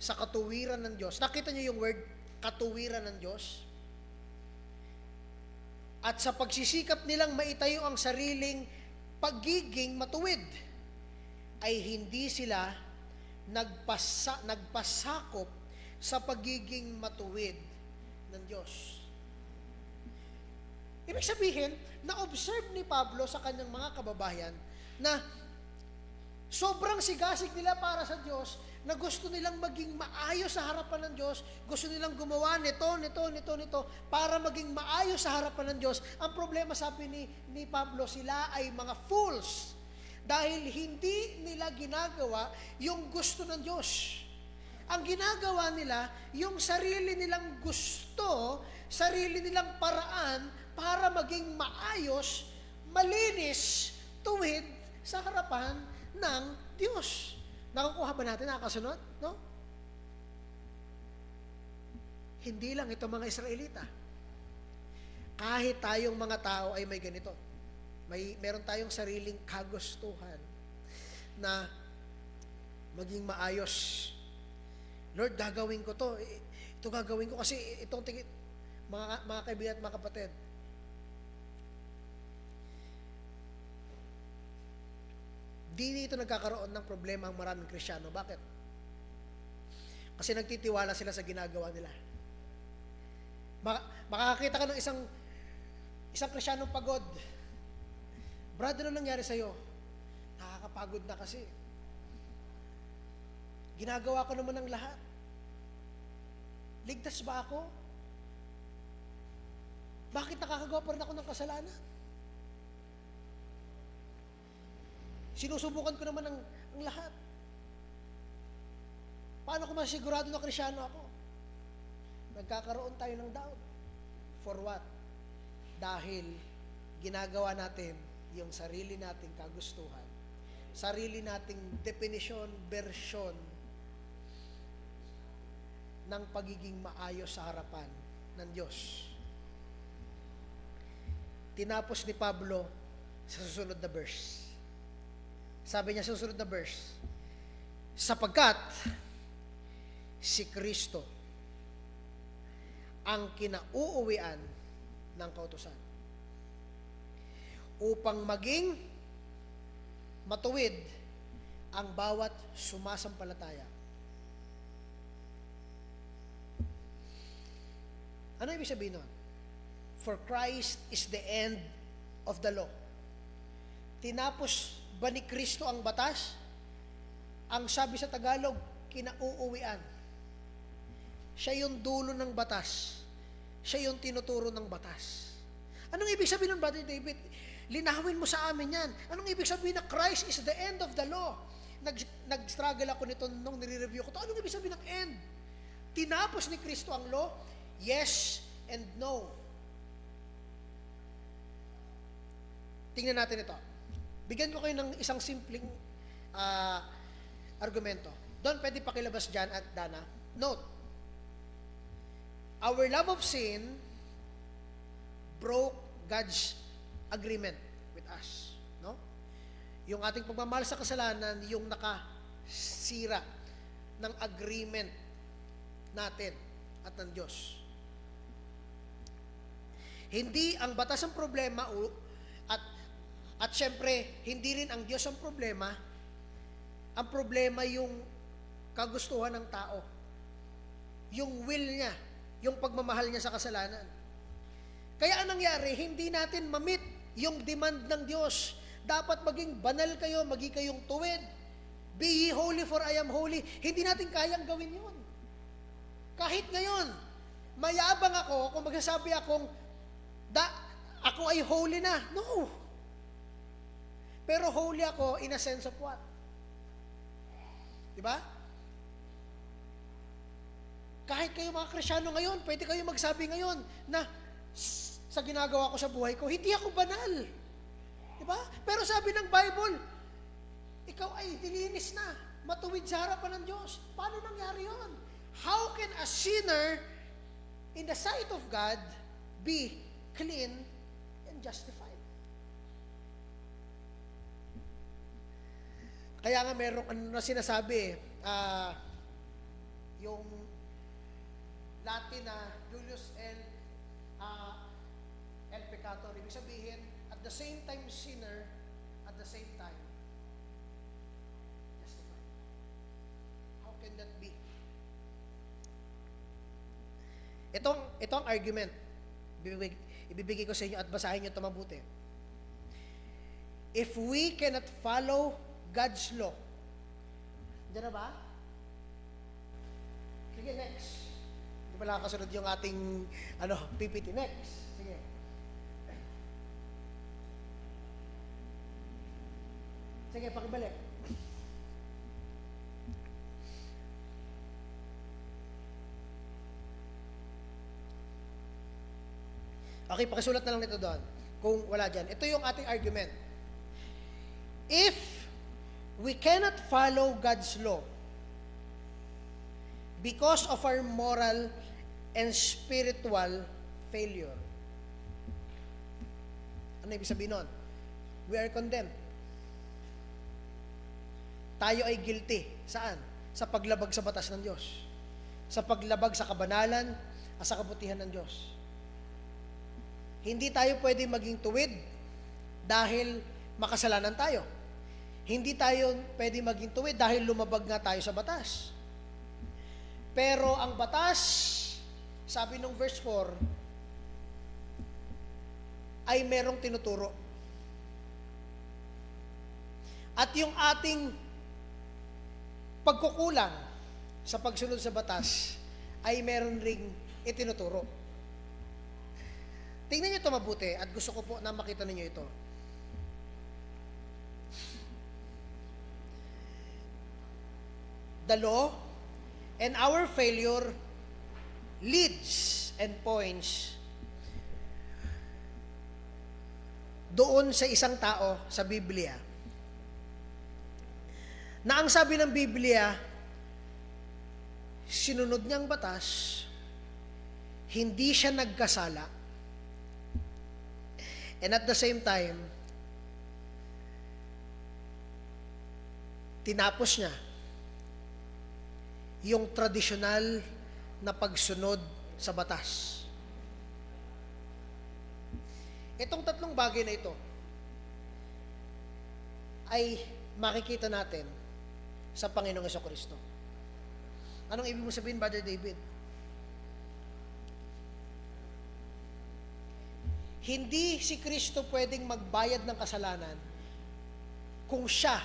sa katuwiran ng Diyos. Nakita niyo yung word katuwiran ng Diyos? At sa pagsisikap nilang maitayo ang sariling pagiging matuwid, ay hindi sila nagpasakop sa pagiging matuwid ng Diyos. Ibig sabihin, na-observe ni Pablo sa kanyang mga kababayan na sobrang sigasig nila para sa Diyos, na gusto nilang maging maayos sa harapan ng Diyos, gusto nilang gumawa nito, para maging maayos sa harapan ng Diyos. Ang problema, sabi ni Pablo, sila ay mga fools dahil hindi nila ginagawa yung gusto ng Diyos. Ang ginagawa nila, yung sarili nilang gusto, sarili nilang paraan para maging maayos, malinis, tuwid sa harapan ng Diyos. Nakukuha ba natin? Nakakasunod? No? Hindi lang ito mga Israelita. Kahit tayong mga tao ay may ganito. Meron tayong sariling kagustuhan na maging maayos. Lord, gagawin ko to. Ito gagawin ko kasi itong mga kaibigan at mga kapatid. Di ito nagkakaroon ng problema ang maraming Kristiyano. Bakit? Kasi nagtitiwala sila sa ginagawa nila. Makakakita ka ng isang Kristiyanong pagod. Brad, ano nangyari sa'yo? Nakakapagod na kasi. Ginagawa ko naman ang lahat. Ligtas ba ako? Bakit nakakagawa pa rin ako ng kasalanan? Sinusubukan ko naman ang lahat. Paano ko masigurado na Kristiyano ako? Nagkakaroon tayo ng doubt. For what? Dahil ginagawa natin yung sarili nating kagustuhan, sarili nating definition, version ng pagiging maayos sa harapan ng Diyos. Tinapos ni Pablo sa susunod na verse. Sabi niya sa susunod na verse, sapagkat si Kristo ang kinauuwian ng kautusan upang maging matuwid ang bawat sumasampalataya. Ano ibig sabihin nun? For Christ is the end of the law. Tinapos ba ni Kristo ang batas? Ang sabi sa Tagalog, kinauuwian. Siya yung dulo ng batas. Siya yung tinuturo ng batas. Anong ibig sabihin nun, Brother David? Linawin mo sa amin yan. Anong ibig sabihin na Christ is the end of the law? Nag-struggle ako nito nung nire-review ko to. Anong ibig sabihin ng end? Tinapos ni Kristo ang law? Yes and no. Tingnan natin ito. Bigyan ko kayo ng isang simpleng argumento. Don, pwede pakilabas dyan at Dana. Note, our love of sin broke God's agreement with us. No? Yung ating pagmamahal sa kasalanan, yung nakasira ng agreement natin at ng Diyos. Hindi ang batas ang problema at syempre, hindi rin ang Diyos ang problema. Ang problema yung kagustuhan ng tao. Yung will niya, yung pagmamahal niya sa kasalanan. Kaya anong nangyari, hindi natin ma-meet yung demand ng Diyos. Dapat maging banal kayo, maging kayong tuwid. Be ye holy for I am holy. Hindi natin kayang gawin yun. Kahit ngayon, mayabang ako kung magsasabi akong, ako ay holy na. No. Pero holy ako in a sense of what? Diba? Kahit kayo mga Kristyano ngayon, pwede kayo magsabi ngayon na sa ginagawa ko sa buhay ko, hindi ako banal. Diba? Pero sabi ng Bible, ikaw ay dilinis na, matuwid sa harapan ng Diyos. Paano nangyari yun? How can a sinner in the sight of God be clean and justified? Kaya nga merong ano na sinasabi, yung Latin na Julius el Peccator, ibig sabihin, at the same time sinner, at the same time justified. How can that be? Ito ang argument. Ibibigay ko sa inyo at basahin nyo ito mabuti. If we cannot follow God's law. Diyan na ba? Sige, next. Hindi pala kasunod yung ating PPT. Next. Sige. Sige, pakibalik. Okay, pakisulat na lang nito doon. Kung wala dyan. Ito yung ating argument. If we cannot follow God's law because of our moral and spiritual failure. Ano ibig sabihin nun? We are condemned. Tayo ay guilty. Saan? Sa paglabag sa batas ng Diyos. Sa paglabag sa kabanalan at sa kabutihan ng Diyos. Hindi tayo pwede maging tuwid dahil makasalanan tayo. Hindi tayo pwede maging tuwid dahil lumabag nga tayo sa batas. Pero ang batas, sabi nung verse 4, ay merong tinuturo. At yung ating pagkukulang sa pagsunod sa batas ay meron ring itinuturo. Tingnan niyo ito mabuti at gusto ko po na makita ninyo ito. The law and our failure leads and points doon sa isang tao sa Biblia na ang sabi ng Biblia, sinunod niyang batas, hindi siya nagkasala, and at the same time, tinapos niya yung tradisyonal na pagsunod sa batas. Itong tatlong bagay na ito ay makikita natin sa Panginoong Jesucristo. Anong ibig mo sabihin, Brother David? Hindi si Kristo pwedeng magbayad ng kasalanan kung siya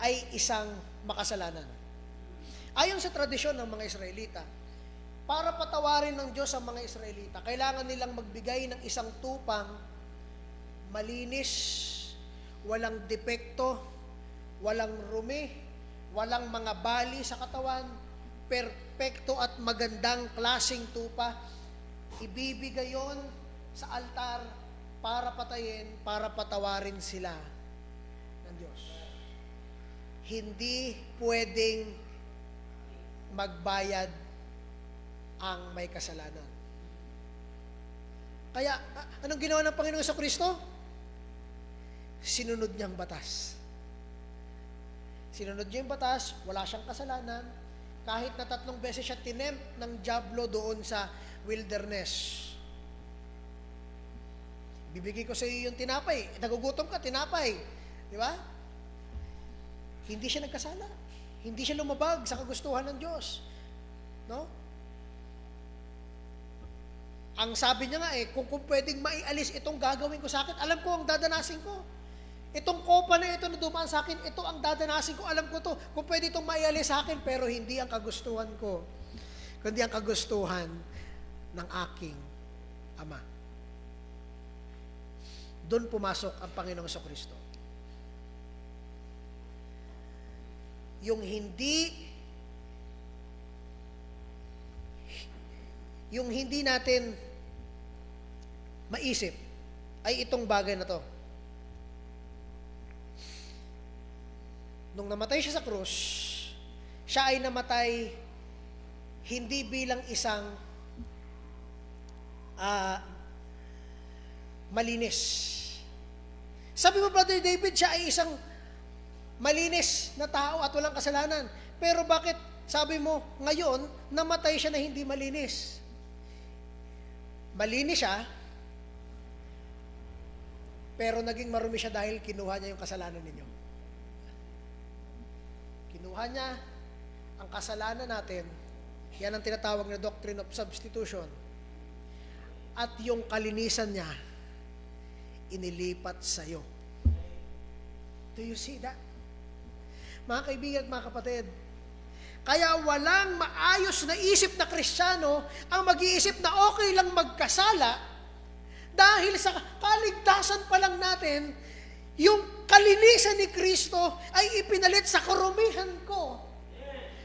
ay isang makasalanan. Ayon sa tradisyon ng mga Israelita, para patawarin ng Diyos ang mga Israelita, kailangan nilang magbigay ng isang tupang malinis, walang depekto, walang rumi, walang mga bali sa katawan, perpekto at magandang klaseng tupa. Ibibigay yon sa altar para patayin, para patawarin sila ng Diyos. Hindi pwedeng magbayad ang may kasalanan. Kaya, anong ginawa ng Panginoon sa Kristo? Sinunod niyang batas. Sinunod niya yung batas, wala siyang kasalanan, kahit na 3 beses siya tinempt ng dyablo doon sa wilderness. Bibigay ko sa iyo yung tinapay. Nagugutom ka, tinapay. Di ba? Hindi siya nagkasala. Hindi siya lumabag sa kagustuhan ng Diyos. No? Ang sabi niya nga kung pwedeng maialis itong gagawin ko sa akin, alam ko ang dadanasin ko. Itong kopa na ito na dumaan sa akin, ito ang dadanasin ko, alam ko to. Kung pwede itong maialis sa akin, pero hindi ang kagustuhan ko, kundi ang kagustuhan ng aking Ama. Doon pumasok ang Panginoong Jesucristo. Yung hindi natin maisip ay itong bagay na to. Nung namatay siya sa krus, siya ay namatay hindi bilang isang malinis. Sabi mo, Brother David, siya ay isang malinis na tao at walang kasalanan. Pero bakit, sabi mo, ngayon, namatay siya na hindi malinis? Malinis siya, pero naging marumi siya dahil kinuha niya yung kasalanan ninyo. Kinuha niya ang kasalanan natin. Yan ang tinatawag na doctrine of substitution. At yung kalinisan niya, inilipat sa iyo. Do you see that? Mga kaibigan at mga kapatid, kaya walang maayos na isip na Kristiyano ang mag-iisip na okay lang magkasala dahil sa kaligtasan pa lang natin, yung kalinisan ni Kristo ay ipinalit sa karumihan ko.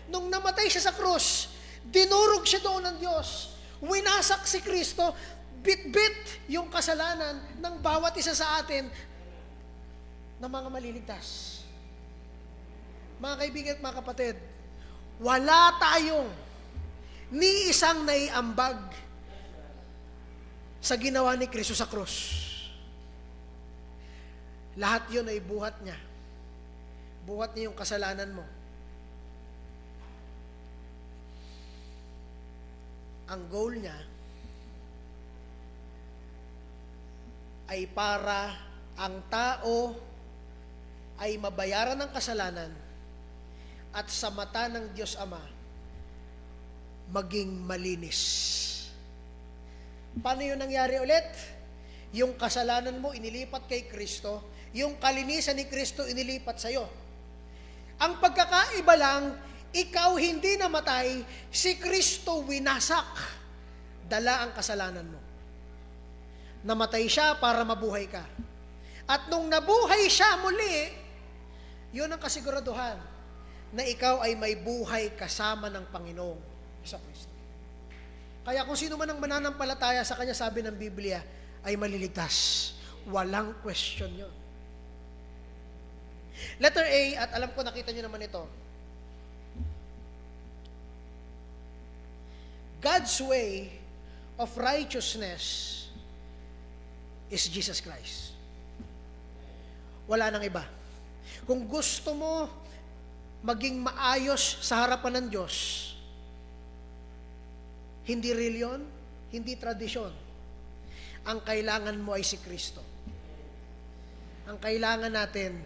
Nung namatay siya sa krus, dinurog siya doon ng Diyos. Winasak si Kristo, bit-bit yung kasalanan ng bawat isa sa atin ng mga maliligtas. Mga kaibigan at mga kapatid, wala tayong ni isang naiambag sa ginawa ni Kristo sa krus. Lahat yun ay buhat niya. Buhat niya yung kasalanan mo. Ang goal niya ay para ang tao ay mabayaran ng kasalanan at sa mata ng Diyos Ama maging malinis. Paano yun nangyari ulit? Yung kasalanan mo inilipat kay Kristo, yung kalinisan ni Kristo inilipat sa iyo. Ang pagkakaiba lang, ikaw hindi namatay, si Kristo winasak. Dala ang kasalanan mo. Namatay siya para mabuhay ka. At nung nabuhay siya muli, yun ang kasiguraduhan na ikaw ay may buhay kasama ng Panginoong Jesucristo. Kaya kung sino man ang mananampalataya sa Kanya, sabi ng Biblia, ay maliligtas. Walang question yun. Letter A, at alam ko nakita nyo naman ito. God's way of righteousness is Jesus Christ. Wala nang iba. Kung gusto mo maging maayos sa harapan ng Diyos, hindi reliyon, hindi tradisyon. Ang kailangan mo ay si Kristo. Ang kailangan natin,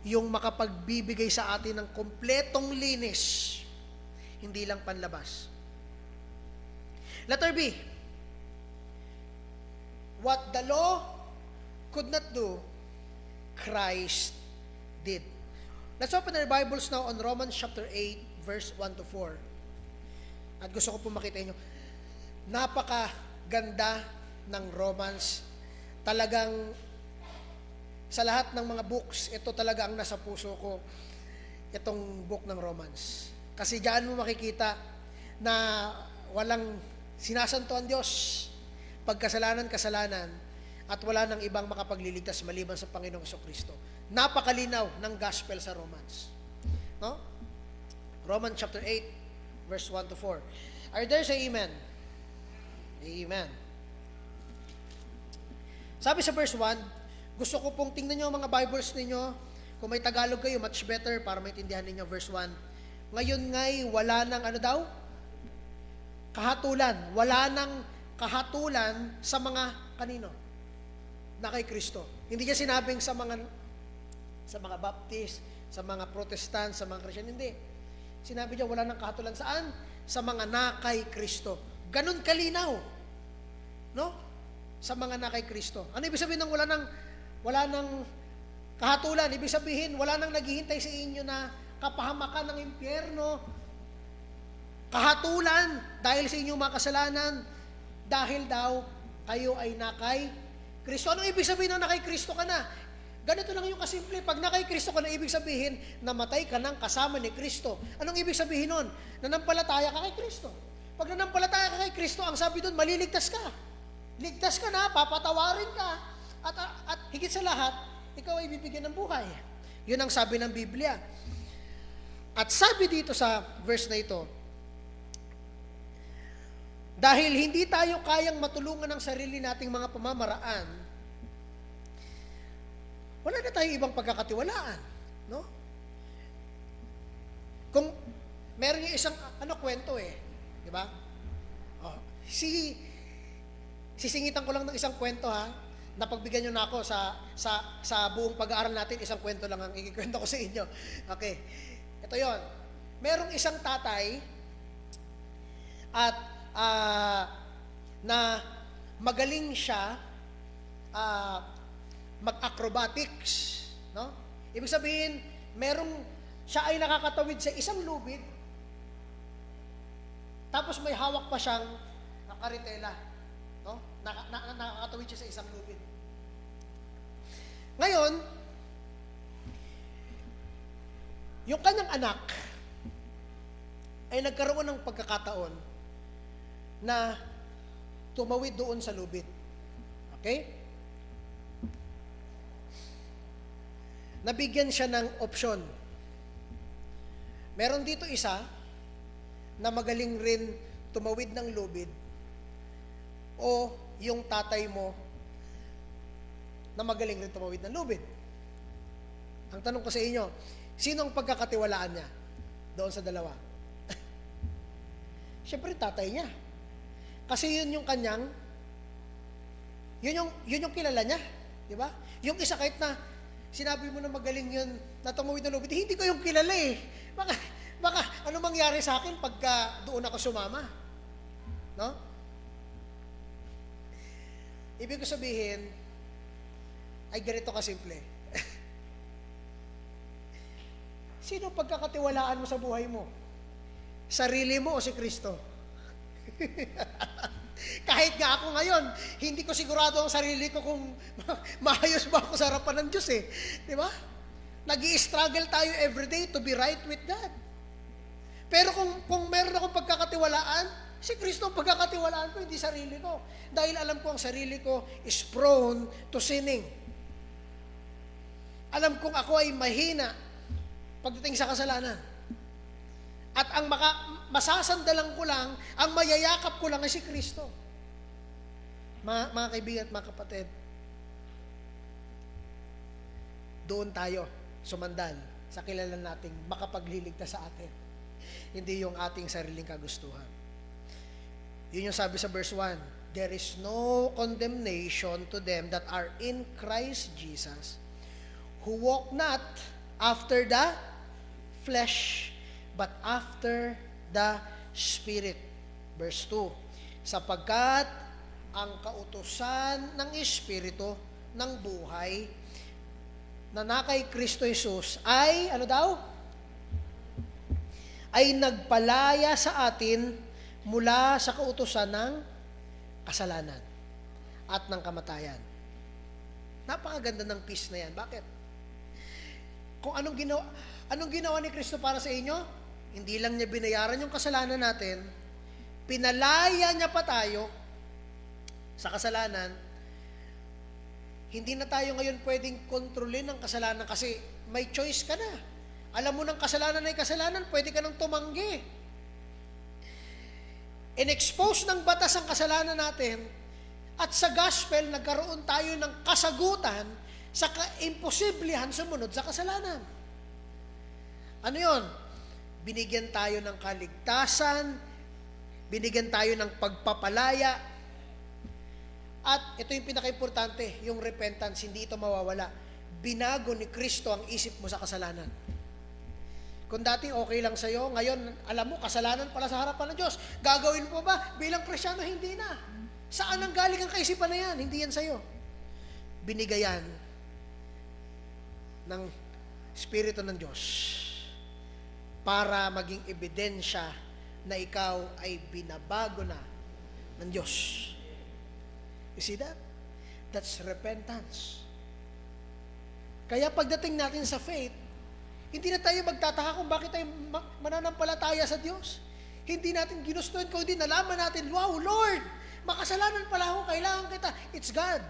yung makapagbibigay sa atin ng kompletong linis, hindi lang panlabas. Letter B. What the law could not do, Christ did. Let's open our Bibles now on Romans chapter 8, verse 1 to 4. At gusto ko po makita inyo, napakaganda ng Romans. Talagang sa lahat ng mga books, ito talaga ang nasa puso ko, itong book ng Romans. Kasi diyan mo makikita na walang sinasanto ang Diyos, kasalanan, at wala nang ibang makapagliligtas maliban sa Panginoong Kristo. Napakalinaw ng gospel sa Romans. No? Romans chapter 8, verse 1 to 4. Are you there? Say amen. Amen. Sabi sa verse 1, gusto ko pong tingnan nyo ang mga Bibles ninyo. Kung may Tagalog kayo, much better para maintindihan ninyo verse 1. Ngayon nga'y wala nang ano daw? Kahatulan. Wala nang kahatulan sa mga kanino? Na kay Kristo. Hindi niya sinabing sa mga Baptist, sa mga Protestant, sa mga Christian. Hindi. Sinabi niya wala nang kahatulan saan? Sa mga na kay Kristo. Ganun kalinaw. No? Sa mga na kay Kristo. Ano ibig sabihin ng wala nang kahatulan? Ibig sabihin, wala nang naghihintay sa inyo na kapahamakan ng impyerno, kahatulan dahil sa inyong mga kasalanan, dahil daw kayo ay nakay Kristo. Anong ibig sabihin na nakay Kristo ka na? Ganito lang yung kasimple. Pag nakay Kristo ka na, ibig sabihin, namatay ka ng kasama ni Kristo. Anong ibig sabihin nun? Nanampalataya ka kay Kristo. Pag nanampalataya ka kay Kristo, ang sabi doon, maliligtas ka. Ligtas ka na, papatawarin ka, at higit sa lahat, ikaw ay bibigyan ng buhay. Yun ang sabi ng Biblia. At sabi dito sa verse na ito, dahil hindi tayo kayang matulungan ng sarili nating mga pamamaraan, wala na tayong ibang pagkakatiwalaan. No? Kung meron yung isang, kwento di ba? Sisingitan ko lang ng isang kwento napagbigyan nyo na ako sa buong pag-aaral natin, isang kwento lang ang ikikwento ko sa inyo. Okay. Ito yon. Merong isang tatay at na magaling siya mag-acrobatics, no? Ibig sabihin, siya ay nakakatawid sa isang lubid, tapos may hawak pa siyang karitela, no? Nakakatawid siya sa isang lubid. Ngayon, yung kanyang anak ay nagkaroon ng pagkakataon na tumawid doon sa lubid. Okay? Nabigyan siya ng opsyon. Meron dito isa na magaling rin tumawid ng lubid, o yung tatay mo na magaling rin tumawid ng lubid. Ang tanong ko sa inyo, sino ang pagkakatiwalaan niya doon sa dalawa? Siyempre, tatay niya. Kasi yun yung kanyang, yun yung kilala niya. Di ba? Yung isa, kahit na sinabi mo na magaling yun, na tumawid ng lubid, hindi ko yung kilala eh. Baka ano mangyari sa akin pagka doon ako sumama? No? Ibig ko sabihin, ay ganito kasimple. Sino pagkakatiwalaan mo sa buhay mo? Sarili mo o si Kristo? Kahit nga ako ngayon, hindi ko sigurado ang sarili ko kung maayos ba ako sa harapan ng Diyos eh. Di ba? Nag-i-struggle tayo everyday to be right with God. Pero kung meron akong pagkakatiwalaan, si Kristo ang pagkakatiwalaan ko, hindi sarili ko. Dahil alam ko ang sarili ko is prone to sinning. Alam kong ako ay mahina pagdating sa kasalanan. At ang masasandalan ko lang, ang mayayakap ko lang ay si Kristo. Mga kaibigan at mga kapatid, doon tayo sumandal sa kilala nating makapagliligtas sa atin. Hindi yung ating sariling kagustuhan. Yun yung sabi sa verse 1, there is no condemnation to them that are in Christ Jesus, who walk not after the flesh, but after the Spirit. Verse 2, sapagkat ang kautusan ng Espiritu ng buhay na nakay Kristo Jesus ay, ano daw? Ay nagpalaya sa atin mula sa kautusan ng kasalanan at ng kamatayan. Napakaganda ng peace na yan. Bakit? Kung anong ginawa ni Kristo para sa inyo, hindi lang niya binayaran yung kasalanan natin, pinalaya niya pa tayo sa kasalanan. Hindi na tayo ngayon pwedeng kontrolin ang kasalanan kasi may choice ka na. Alam mo ng kasalanan ay kasalanan, pwede ka nang tumanggi. In-expose ng batas ang kasalanan natin at sa gospel, nagkaroon tayo ng kasagutan sa imposiblihan sumunod sa kasalanan. Ano yon? Binigyan tayo ng kaligtasan, binigyan tayo ng pagpapalaya, at ito yung pinaka-importante, yung repentance, hindi ito mawawala. Binago ni Kristo ang isip mo sa kasalanan. Kung dati okay lang sa'yo, ngayon, alam mo, kasalanan pala sa harapan ng Diyos. Gagawin mo ba? Bilang Kristyano, hindi na. Saan ang galing ang kaisipan na yan? Hindi yan sa'yo. Binigayan ng Espiritu ng Diyos para maging ebidensya na ikaw ay binabago na ng Diyos. You see that? That's repentance. Kaya pagdating natin sa faith, hindi na tayo magtataka kung bakit tayo mananampalataya sa Diyos. Hindi natin ginustuhan, kundi nalaman natin, wow, Lord, makasalanan pala ako, kailangan kita. It's God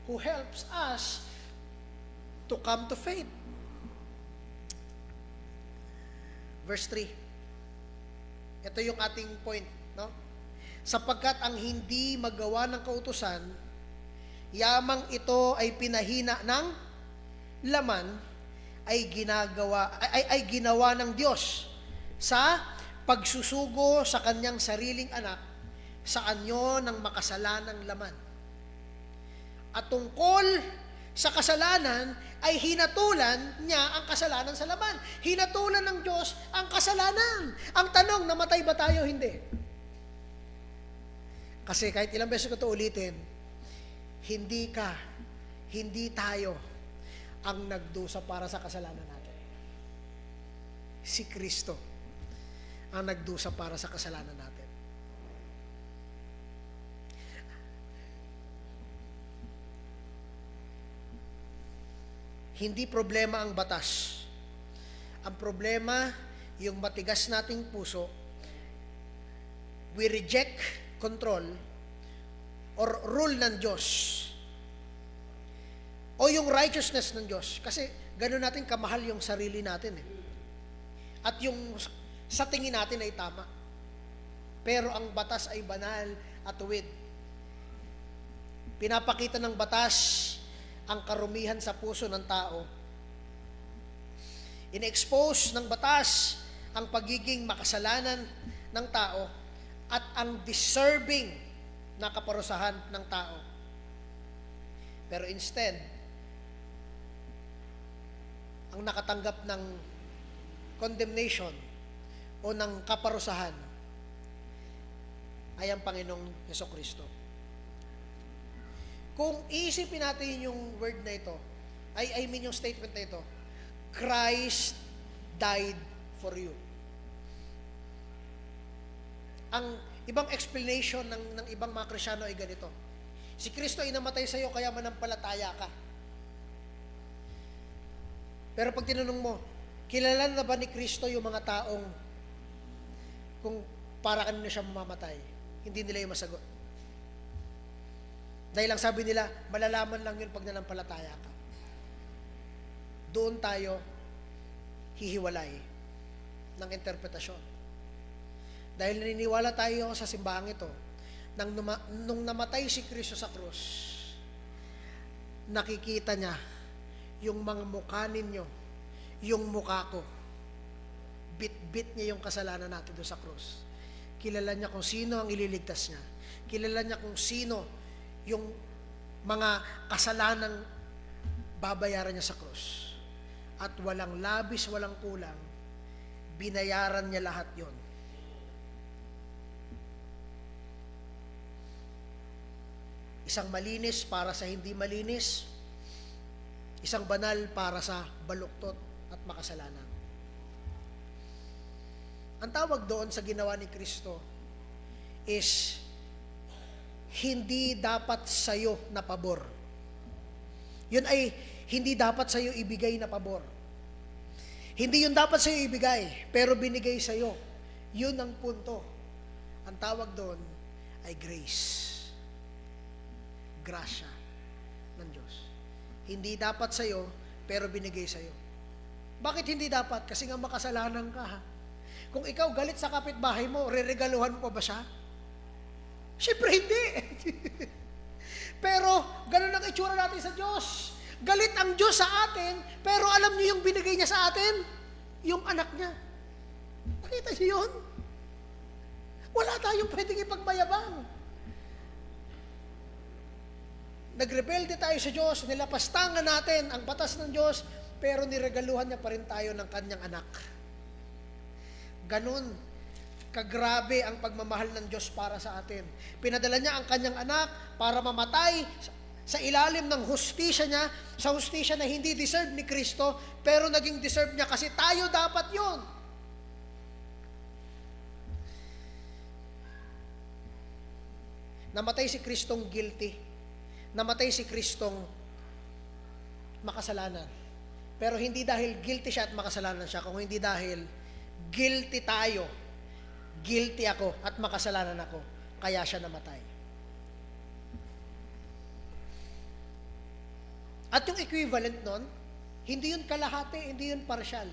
who helps us to come to faith. Verse 3. Ito yung ating point, no? Sapagkat ang hindi magawa ng kautusan, yamang ito ay pinahina ng laman, ay ginawa ng Diyos sa pagsusugo sa kanyang sariling anak sa anyo ng makasalanang laman. At tungkol sa kasalanan ay hinatulan niya ang kasalanan sa laman. Hinatulan ng Diyos ang kasalanan. Ang tanong, namatay ba tayo? Hindi. Kasi kahit ilang beses ko ito ulitin, hindi tayo ang nagdusa para sa kasalanan natin. Si Kristo ang nagdusa para sa kasalanan natin. Hindi problema ang batas. Ang problema, yung matigas nating puso, we reject control or rule ng Diyos o yung righteousness ng Diyos. Kasi gano'n natin kamahal yung sarili natin eh. At yung sa tingin natin ay tama. Pero ang batas ay banal at tuwid. Pinapakita ng batas ang karumihan sa puso ng tao. In-expose ng batas ang pagiging makasalanan ng tao at ang deserving na kaparusahan ng tao. Pero instead, ang nakatanggap ng condemnation o ng kaparusahan ay ang Panginoong Hesukristo. Kung iisipin natin yung word na ito, I mean yung statement na ito, Christ died for you. Ang ibang explanation ng ibang mga Kristyano ay ganito. Si Kristo ay namatay sa iyo kaya manampalataya ka. Pero pag tinanong mo, kilala na ba ni Kristo yung mga taong kung para kanino siya mamamatay? Hindi nila yung masagot. Dahil lang sabi nila, malalaman lang yun pag nanampalataya ka. Doon tayo hihiwalay ng interpretasyon. Dahil naniniwala tayo sa simbahang ito, nung namatay si Kristo sa krus, nakikita niya yung mga mukha ninyo, yung mukha ko. Bit-bit niya yung kasalanan natin doon sa krus. Kilala niya kung sino ang ililigtas niya. Kilala niya kung sino yung mga kasalanang babayaran niya sa krus. At walang labis, walang kulang, binayaran niya lahat yon. Isang malinis para sa hindi malinis, isang banal para sa baluktot at makasalanan. Ang tawag doon sa ginawa ni Kristo is hindi dapat sa'yo na pabor. Yun ay hindi dapat sa'yo ibigay na pabor. Hindi yun dapat sa'yo ibigay, pero binigay sa'yo. Yun ang punto. Ang tawag doon ay grace. Grasya ng Diyos. Hindi dapat sa'yo, pero binigay sa'yo. Bakit hindi dapat? Kasi nga makasalanan ka, ha? Kung ikaw galit sa kapitbahay mo, reregaluhan mo pa ba siya? Siyempre hindi. Pero, ganun ang itsura natin sa Diyos. Galit ang Diyos sa atin, pero alam niyo yung binigay niya sa atin? Yung anak niya. Nakita niyo yun? Wala tayong pwedeng ipagmayabang. Nagrebelde tayo sa Diyos, nilapastangan natin ang batas ng Diyos, pero niregaluhan niya pa rin tayo ng kanyang anak. Ganun, kagrabe ang pagmamahal ng Diyos para sa atin. Pinadala niya ang kanyang anak para mamatay sa ilalim ng hustisya niya, sa hustisya na hindi deserve ni Kristo, pero naging deserve niya kasi tayo dapat yun. Namatay si Kristong guilty. Namatay si Kristong makasalanan. Pero hindi dahil guilty siya at makasalanan siya, kung hindi dahil guilty tayo, guilty ako at makasalanan ako, kaya siya namatay. At yung equivalent nun, hindi yun kalahati, hindi yun partial.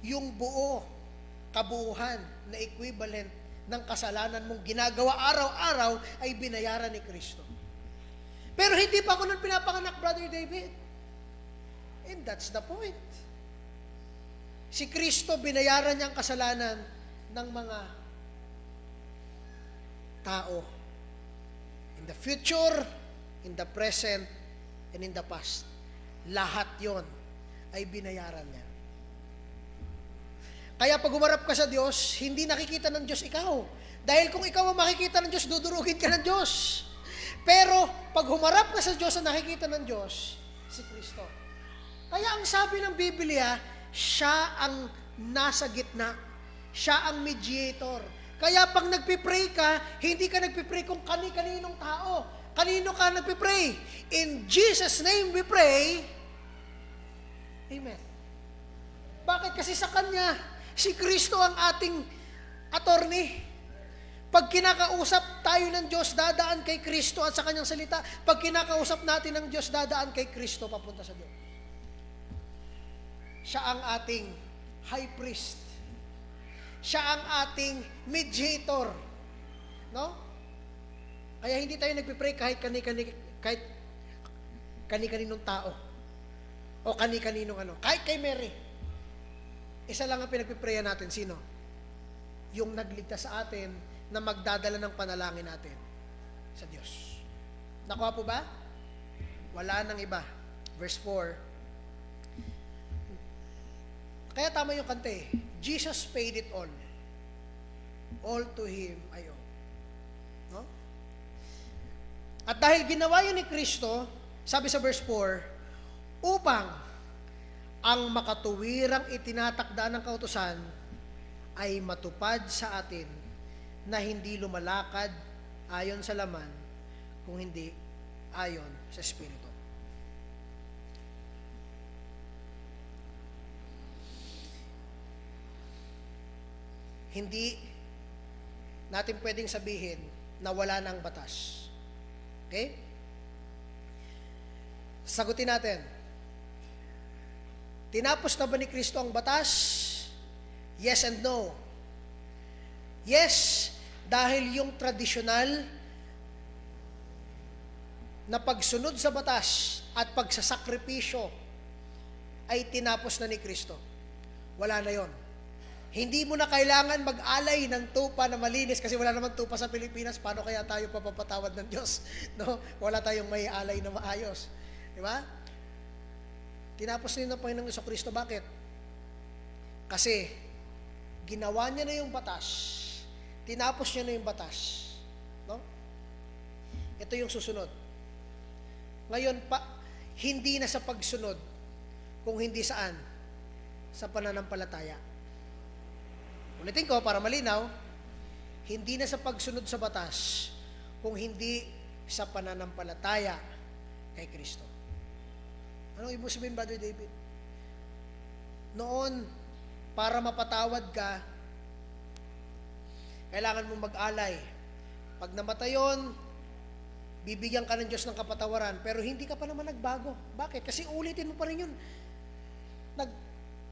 Yung buo, kabuuhan na equivalent ng kasalanan mong ginagawa araw-araw ay binayaran ni Kristo. Pero hindi pa ako nun pinapanganak, Brother David. And that's the point. Si Kristo, binayaran niya ang kasalanan ng mga tao. In the future, in the present, and in the past. Lahat yon ay binayaran niya. Kaya pag humarap ka sa Diyos, hindi nakikita ng Diyos ikaw. Dahil kung ikaw ang makikita ng Diyos, dudurugin ka ng Diyos. Pero pag humarap ka sa Diyos na nakikita ng Diyos, si Kristo. Kaya ang sabi ng Biblia, siya ang nasa gitna. Siya ang mediator. Kaya pag nagpipray ka, hindi ka nagpipray kung kani-kaninong tao. Kanino ka nagpipray? In Jesus' name we pray. Amen. Bakit? Kasi sa Kanya, si Kristo ang ating attorney. Pag kinakausap tayo ng Diyos, dadaan kay Kristo at sa Kanyang salita. Pag kinakausap natin ng Diyos, dadaan kay Kristo papunta sa Diyos. Siya ang ating high priest. Siya ang ating mediator. No? Kaya hindi tayo nagpipray kahit kani-kaninong tao. O kani-kaninong ano. Kahit kay Mary. Isa lang ang pinagpiprayan natin. Sino? Yung nagligtas sa atin na magdadala ng panalangin natin sa Diyos. Nakuha po ba? Wala nang iba. Verse 4. Kaya tama yung kante. Jesus paid it all. All to Him I owe. No? At dahil ginawa yun ni Kristo, sabi sa verse 4, upang ang makatuwirang itinatakda ng kautusan ay matupad sa atin na hindi lumalakad ayon sa laman, kung hindi ayon sa Espiritu. Hindi natin pwedeng sabihin na wala ng batas. Okay? Sagutin natin. Tinapos na ba ni Kristo ang batas? Yes and no. Yes, dahil yung tradisyonal na pagsunod sa batas at pagsasakripisyo ay tinapos na ni Kristo. Wala na yon. Hindi mo na kailangan mag-alay ng tupa na malinis kasi wala naman tupa sa Pilipinas. Paano kaya tayo papapatawad ng Diyos? No? Wala tayong may alay na maayos. Di ba? Tinapos na yun ng Panginoong Jesucristo. Bakit? Kasi ginawa niya na yung batas. Tinapos niya na yung batas. No? Ito yung susunod. Ngayon pa, hindi na sa pagsunod, kung hindi saan? Sa pananampalataya. Ulitin ko para malinaw, hindi na sa pagsunod sa batas, kung hindi sa pananampalataya kay Kristo. Anong ibig sabihin, Brother David? Noon, para mapatawad ka, kailangan mong mag-alay. Pag namatay yun, bibigyan ka ng Diyos ng kapatawaran, pero hindi ka pa naman nagbago. Bakit? Kasi ulitin mo pa rin yun.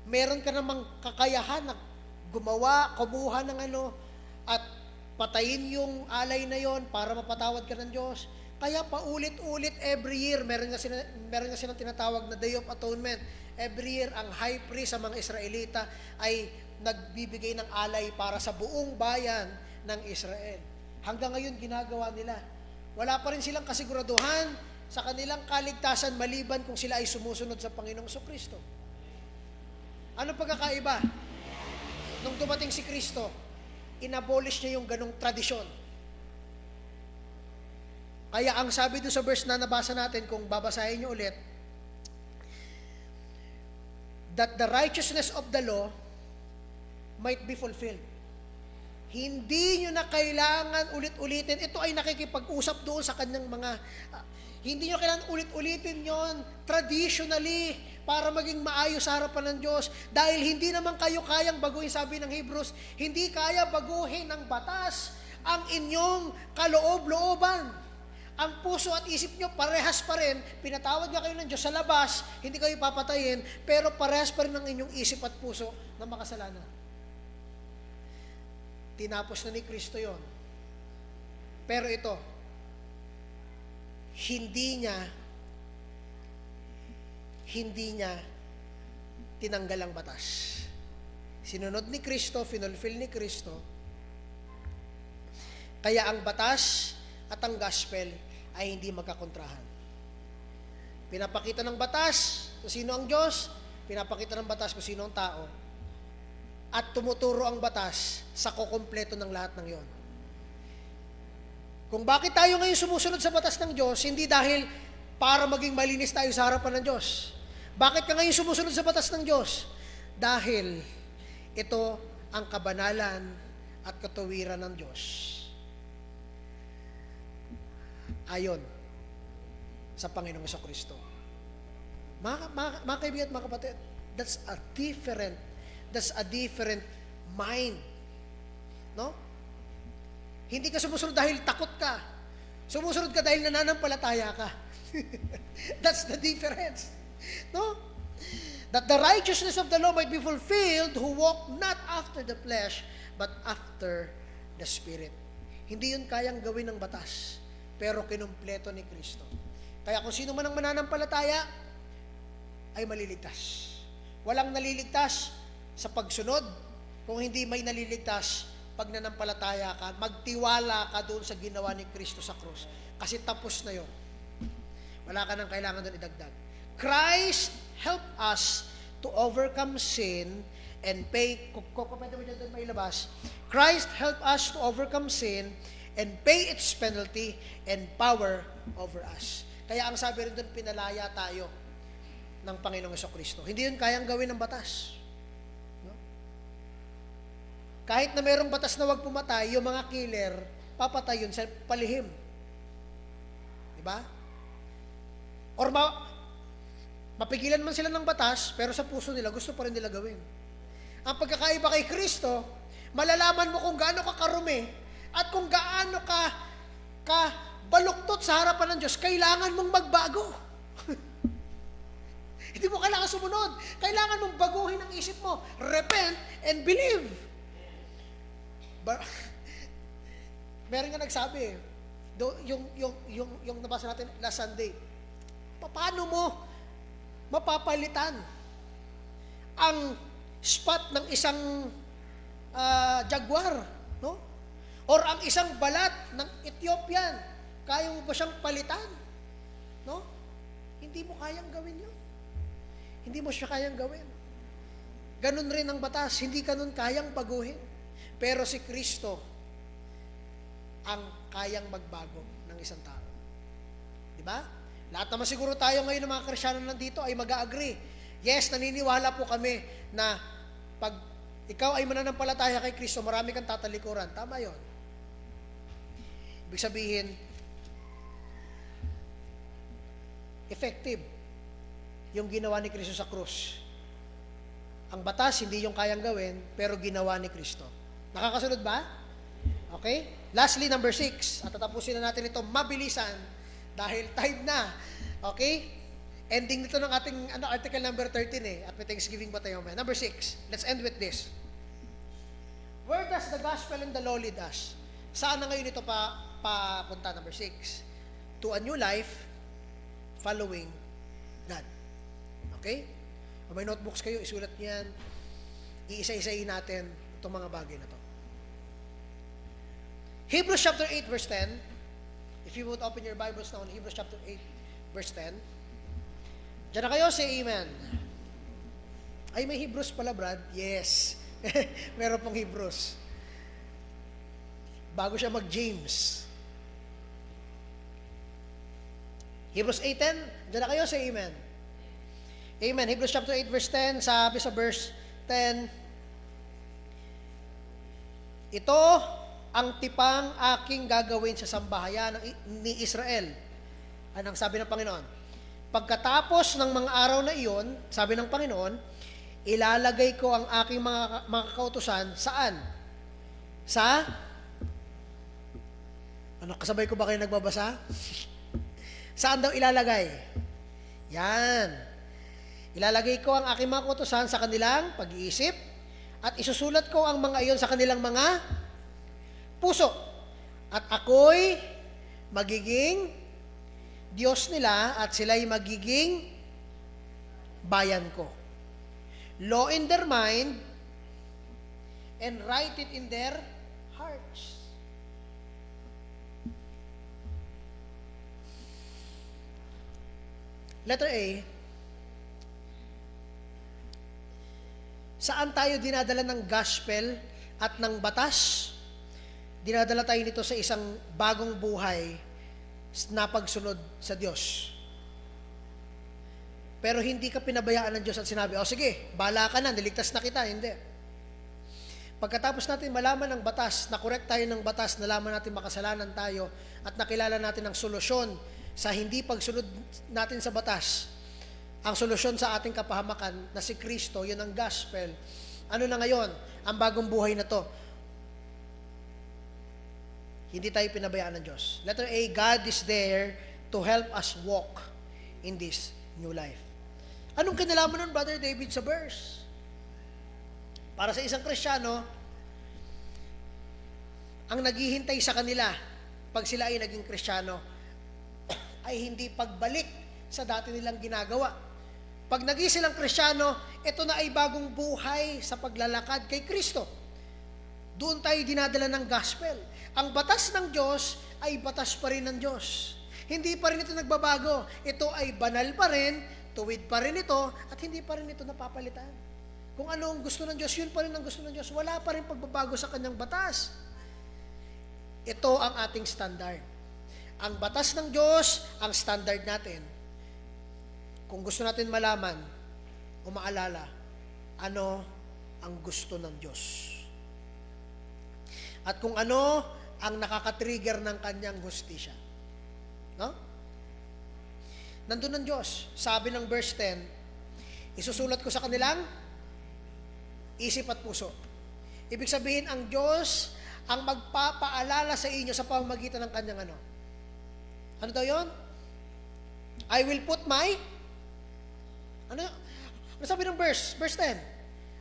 Meron ka namang kakayahan na gumawa, kumuha ng at patayin yung alay na yon para mapatawad ka ng Diyos. Kaya paulit-ulit every year, meron nga silang tinatawag na Day of Atonement. Every year, ang high priest sa mga Israelita ay nagbibigay ng alay para sa buong bayan ng Israel. Hanggang ngayon, ginagawa nila. Wala pa rin silang kasiguraduhan sa kanilang kaligtasan maliban kung sila ay sumusunod sa Panginoong Jesucristo. Anong pagkakaiba? Nung dumating si Kristo, inabolish niya yung ganong tradisyon. Kaya ang sabi doon sa verse na nabasa natin, kung babasahin niyo ulit, that the righteousness of the law might be fulfilled. Hindi nyo na kailangan ulit-ulitin. Ito ay nakikipag-usap doon sa kanyang mga... hindi nyo kailangan ulit-ulitin yon traditionally para maging maayos sa harapan ng Diyos. Dahil hindi naman kayo kayang baguhin, sabi ng Hebrews, hindi kaya baguhin ng batas ang inyong kaloob-looban. Ang puso at isip nyo parehas pa rin. Pinatawad nga kayo ng Diyos sa labas, hindi kayo papatayin, pero parehas pa rin ang inyong isip at puso na makasalanan. Tinapos na ni Kristo yon. Pero ito, hindi niya tinanggal ang batas. Sinunod ni Kristo, finulfill ni Kristo. Kaya ang batas at ang gospel ay hindi magkakontrahan. Pinapakita ng batas kung sino ang Diyos, pinapakita ng batas kung sino ang tao. At tumuturo ang batas sa kukumpleto ng lahat ng yon. Kung bakit tayo ngayon sumusunod sa batas ng Diyos, hindi dahil para maging malinis tayo sa harapan ng Diyos. Bakit ka ngayon sumusunod sa batas ng Diyos? Dahil ito ang kabanalan at katuwiran ng Diyos. Ayon sa Panginoong Jesucristo. Mga kaibigan at mga kapatid, that's a different mind. No? Hindi ka sumusunod dahil takot ka. Sumusunod ka dahil nananampalataya ka. That's the difference. No? That the righteousness of the law might be fulfilled who walk not after the flesh, but after the Spirit. Hindi yun kayang gawin ng batas, pero kinumpleto ni Kristo. Kaya kung sino man ang mananampalataya, ay maliligtas. Walang naliligtas sa pagsunod, kung hindi may naliligtas pag nanampalataya ka, magtiwala ka doon sa ginawa ni Kristo sa krus. Kasi tapos na yon. Wala ka nang kailangan doon idagdag. Christ help us to overcome sin and pay, kung pwede mo dyan may ilabas, Christ help us to overcome sin and pay its penalty and power over us. Kaya ang sabi rin doon, pinalaya tayo ng Panginoong Jesucristo. Hindi yun kayang gawin ng batas. Kahit na mayroong batas na wag pumatay, yung mga killer, papatay yun sa palihim. Diba? Or mapigilan man sila ng batas, pero sa puso nila, gusto pa rin nila gawin. Ang pagkakaiba kay Kristo, malalaman mo kung gaano ka karumi, at kung gaano ka baluktot sa harapan ng Diyos, kailangan mong magbago. Hindi mo kailangan sumunod. Kailangan mong baguhin ang isip mo. Repent and believe. Bar- Meron nga nagsabi, yung nabasa natin last Sunday, paano mo mapapalitan ang spot ng isang jaguar, no? Or ang isang balat ng Ethiopian, kaya mo ba siyang palitan? No? Hindi mo kayang gawin yun. Hindi mo siya kayang gawin. Ganun rin ang batas, hindi ganun kayang baguhin. Pero si Kristo ang kayang magbago ng isang tao. Di ba? Lahat naman siguro tayo ngayon ng mga Kristyano nandito ay mag-agree. Yes, naniniwala po kami na pag ikaw ay mananampalataya kay Kristo, marami kang tatalikuran. Tama yon. Ibig sabihin, effective yung ginawa ni Kristo sa krus. Ang batas, hindi yung kayang gawin, pero ginawa ni Kristo. Nakakasunod ba? Okay? Lastly, number 6. At tatapusin na natin ito mabilisan dahil time na. Okay? Ending nito ng ating article number 13 At may Thanksgiving pa tayo. Number 6. Let's end with this. Where does the gospel and the law lead us? Saan na ngayon ito papunta? Number 6. To a new life following God. Okay? Kung may notebooks kayo, isulat niyan. Iisa-isayin natin itong mga bagay na to. Hebrews chapter 8 verse 10. If you would open your Bibles now in Hebrews chapter 8 verse 10. Diyan na kayo, say amen. Ay, may Hebrews pala, Brad. Yes. Meron pong Hebrews. Bago siya mag-James. Hebrews 8:10. Diyan na kayo, say amen. Amen. Hebrews chapter 8 verse 10. Sabi sa verse 10, ito ang tipang aking gagawin sa sambahayan ni Israel. Anong sabi ng Panginoon? Pagkatapos ng mga araw na iyon, sabi ng Panginoon, ilalagay ko ang aking mga kautusan saan? Kasabay ko ba kayo nagbabasa? Saan daw ilalagay? Yan. Ilalagay ko ang aking mga kautusan sa kanilang pag-iisip at isusulat ko ang mga iyon sa kanilang mga puso. At ako'y magiging Diyos nila at sila'y magiging bayan ko. Law in their mind and write it in their hearts. Letter A, saan tayo dinadala ng gospel at ng batas? Dinadala tayo nito sa isang bagong buhay na pagsunod sa Diyos. Pero hindi ka pinabayaan ng Diyos at sinabi, sige, bahala ka na, niligtas na kita. Hindi. Pagkatapos natin malaman ng batas, na-correct tayo ng batas, nalaman natin makasalanan tayo, at nakilala natin ang solusyon sa hindi pagsunod natin sa batas, ang solusyon sa ating kapahamakan na si Kristo, yun ang gospel. Ano na ngayon? Ang bagong buhay na to. Hindi tayo pinabayaan ng Diyos. Letter A, God is there to help us walk in this new life. Anong kinalaman nun, Brother David, sa verse? Para sa isang Kristiyano, ang naghihintay sa kanila pag sila ay naging Kristiyano ay hindi pagbalik sa dati nilang ginagawa. Pag naging silang Kristiyano, ito na ay bagong buhay sa paglalakad kay Kristo. Doon tayo dinadala ng gospel. Ang batas ng Diyos ay batas pa rin ng Diyos. Hindi pa rin ito nagbabago. Ito ay banal pa rin, tuwid pa rin ito, at hindi pa rin ito napapalitan. Kung ano ang gusto ng Diyos, yun pa rin ang gusto ng Diyos. Wala pa rin pagbabago sa kanyang batas. Ito ang ating standard. Ang batas ng Diyos, ang standard natin. Kung gusto natin malaman o maalala, ano ang gusto ng Diyos. At kung ano ang nakaka-trigger ng kanyang hustisya. No? Nandun ang Diyos. Sabi ng verse 10, isusulat ko sa kanilang isip at puso. Ibig sabihin, ang Diyos ang magpapaalala sa inyo sa pamamagitan ng kanyang ano. Ano daw yun? I will put my ano sabi ng verse 10?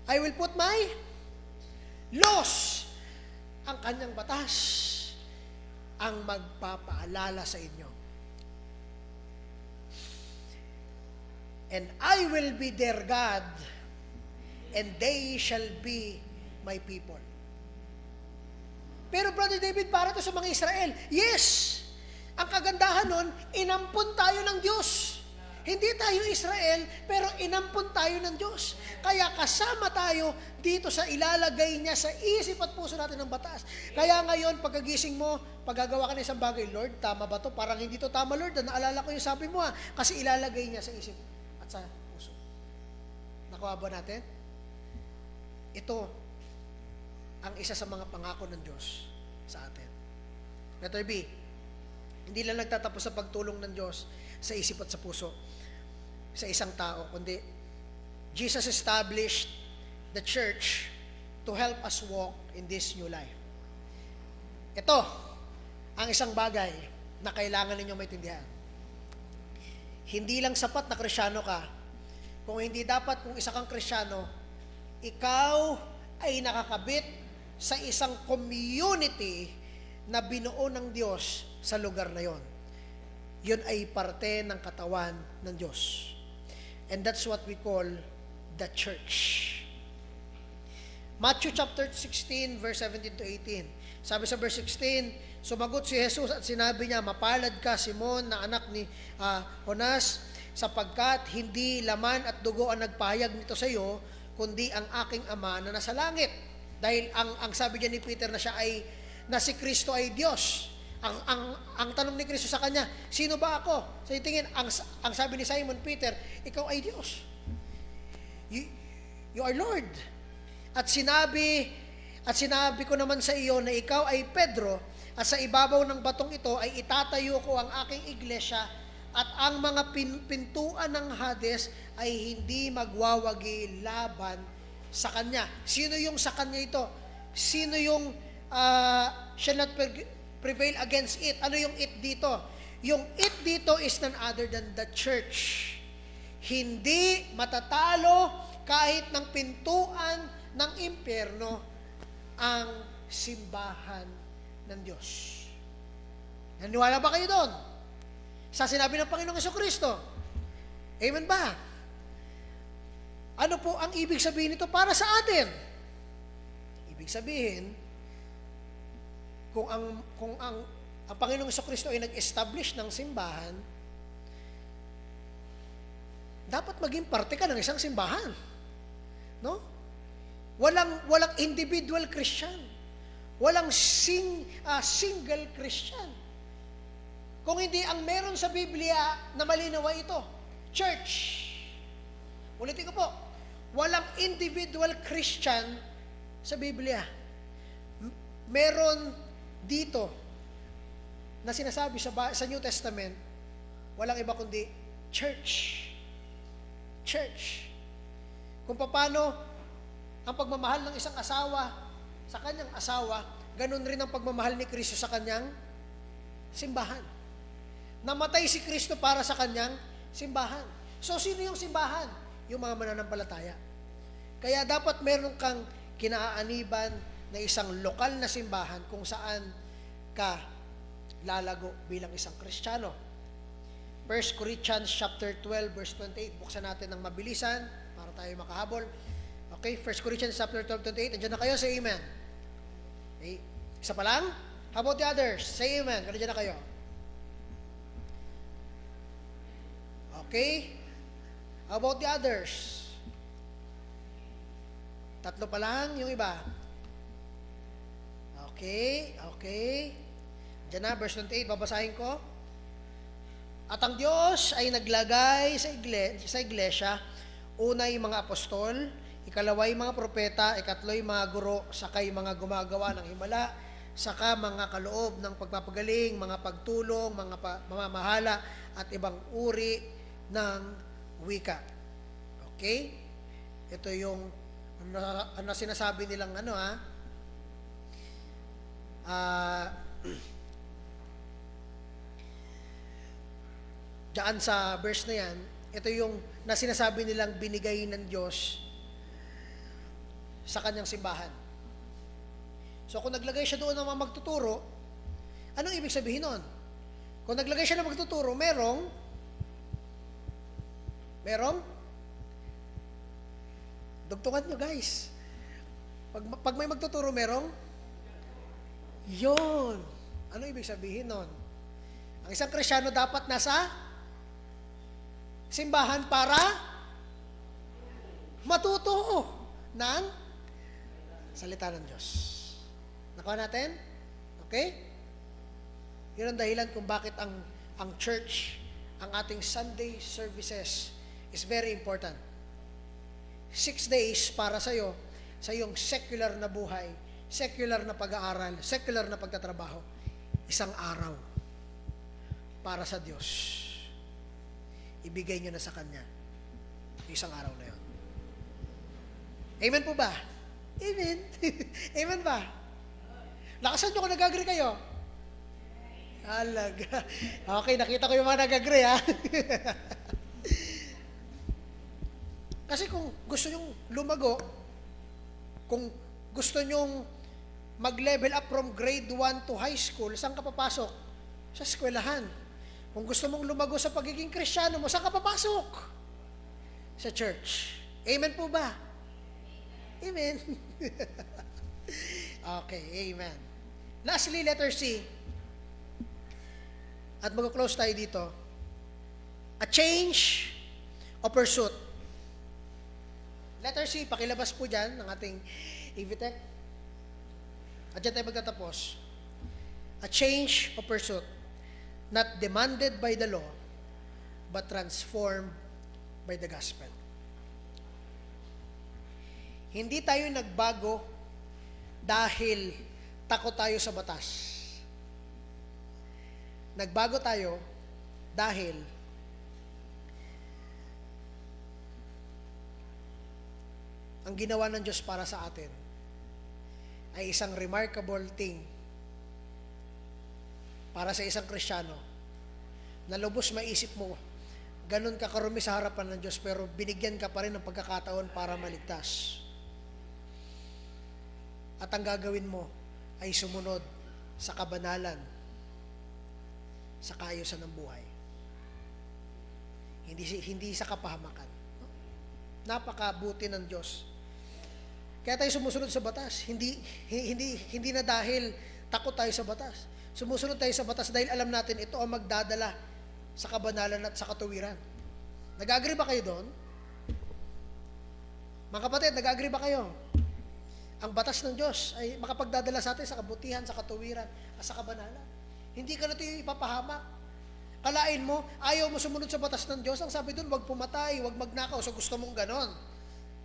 I will put my laws ang kanyang batas ang magpapaalala sa inyo. And I will be their God, and they shall be my people. Pero Brother David, para to sa mga Israel. Yes! Ang kagandahan nun, inampun tayo ng Diyos. Hindi tayo Israel, pero inampun tayo ng Diyos. Kaya kasama tayo dito sa ilalagay niya sa isip at puso natin ng batas. Kaya ngayon, pagkagising mo, paggagawa ka ng isang bagay, Lord, tama ba to? Parang hindi to tama, Lord. Naalala ko yung sabi mo, kasi ilalagay niya sa isip at sa puso. Nakuha ba natin? Ito ang isa sa mga pangako ng Diyos sa atin. Letter B, hindi lang nagtatapos sa pagtulong ng Diyos sa isip at sa puso sa isang tao, kundi Jesus established the church to help us walk in this new life. Ito ang isang bagay na kailangan ninyong maintindihan. Hindi lang sapat na Kristiyano ka, kung hindi dapat kung isa kang Kristiyano, ikaw ay nakakabit sa isang community na binuo ng Diyos sa lugar na yon. Yun ay parte ng katawan ng Diyos. And that's what we call the church. Matthew chapter 16, verse 17 to 18. Sabi sa verse 16, sumagot si Jesus at sinabi niya, mapalad ka, Simon, na anak ni Jonas, sapagkat hindi laman at dugo ang nagpahayag nito sa iyo, kundi ang aking Ama na nasa langit. Dahil ang sabi niya ni Peter na si Kristo ay Diyos. Ang tanong ni Kristo sa kanya, sino ba ako? Sa tingin, ang sabi ni Simon Peter, ikaw ay Diyos. You are Lord. At sinabi ko naman sa iyo na ikaw ay Pedro, at sa ibabaw ng batong ito ay itatayo ko ang aking iglesia, at ang mga pintuan ng Hades ay hindi magwawagi laban sa kanya. Sino yung sa kanya ito? Sino yung shall not prevail against it? Ano yung it dito? Yung it dito is none other than the church. Hindi matatalo kahit ng pintuan ng impyerno ang simbahan ng Diyos. Naniwala ba kayo doon? Sa sinabi ng Panginoong Jesucristo. Amen ba? Ano po ang ibig sabihin nito para sa atin? Ibig sabihin, kung ang Panginoong Jesucristo ay nag-establish ng simbahan, dapat maging parte ka ng isang simbahan. No? Walang individual Christian. Walang single Christian. Kung hindi ang meron sa Biblia na malinaw ito, church. Ulitin ko po, walang individual Christian sa Biblia. Meron dito na sinasabi sa New Testament, walang iba kundi church. Church. Kung paano ang pagmamahal ng isang asawa sa kanyang asawa, ganun rin ang pagmamahal ni Kristo sa kanyang simbahan. Namatay si Kristo para sa kanyang simbahan. So, sino yung simbahan? Yung mga mananampalataya. Kaya dapat meron kang kinaaniban na isang lokal na simbahan kung saan ka lalago bilang isang Kristiyano. 1 Corinthians chapter 12 verse 28. Buksan natin ng mabilisan para tayo makahabol. Okay, 1 Corinthians chapter 12, 28. Andiyan na kayo, say amen. Okay. Isa pa lang? How about the others? Say amen. Andiyan na kayo. Okay. How about the others? Tatlo pa lang yung iba. Okay. Diyan na, verse 28, babasahin ko. At ang Diyos ay naglagay sa iglesia, una yung mga apostol, ikalawa yung mga propeta, ikatlo yung mga guro, saka yung mga gumagawa ng himala, saka mga kaloob ng pagpapagaling, mga pagtulong, mga mamamahala, at ibang uri ng wika. Okay? Ito yung ano sinasabi nilang diyan sa verse na yan, ito yung na sinasabi nilang binigay ng Diyos sa kanyang simbahan. So kung naglagay siya doon ng mga magtuturo, anong ibig sabihin nun? Kung naglagay siya ng magtuturo, merong, dugtungan nyo guys. Pag may magtuturo, merong, yun. Ano ibig sabihin nun? Ang isang Kristiyano dapat nasa simbahan para matuto ng salita ng Diyos. Nakuha natin? Okay? Yun ang dahilan kung bakit ang church, ang ating Sunday services is very important. 6 days para sa iyong secular na buhay, secular na pag-aaral, secular na pagtatrabaho. Isang araw para sa Diyos. Ibigay nyo na sa Kanya isang araw na yun. Amen po ba? Amen. Amen ba? Lakasan nyo kung nag-agree kayo. Alaga. Okay, nakita ko yung mga nag-agree ha. Kasi kung gusto nyong lumago, kung gusto nyong mag-level up from grade 1 to high school, saan ka papasok? Sa eskwelahan. Kung gusto mong lumago sa pagiging Kristiyano mo, saan ka papasok? Sa church. Amen po ba? Amen. Okay, amen. Lastly, letter C. At mag-close tayo dito. A change of pursuit. Letter C, pakilabas po dyan ng ating EVTech. At dyan tayo magtatapos. A change of pursuit. Not demanded by the law, but transformed by the gospel. Hindi tayo nagbago dahil takot tayo sa batas. Nagbago tayo dahil ang ginawa ng Diyos para sa atin ay isang remarkable thing para sa isang Kristiyano na lubos maisip mo, ganun ka karumi sa harapan ng Diyos pero binigyan ka pa rin ng pagkakataon para maligtas. At ang gagawin mo ay sumunod sa kabanalan, sa kaayusan ng buhay. Hindi sa kapahamakan. Napakabuti ng Diyos. Kaya tayo sumusunod sa batas. Hindi na dahil takot tayo sa batas. Sumusunod tayo sa batas dahil alam natin ito ang magdadala sa kabanalan at sa katuwiran. Nag-agree ba kayo doon? Mga kapatid, nag-agree ba kayo? Ang batas ng Diyos ay makapagdadala sa atin sa kabutihan, sa katuwiran, at sa kabanalan. Hindi ka natin ipapahamak. Kalain mo, ayaw mo sumunod sa batas ng Diyos. Ang sabi doon, huwag pumatay, huwag magnakaw. So gusto mong ganon.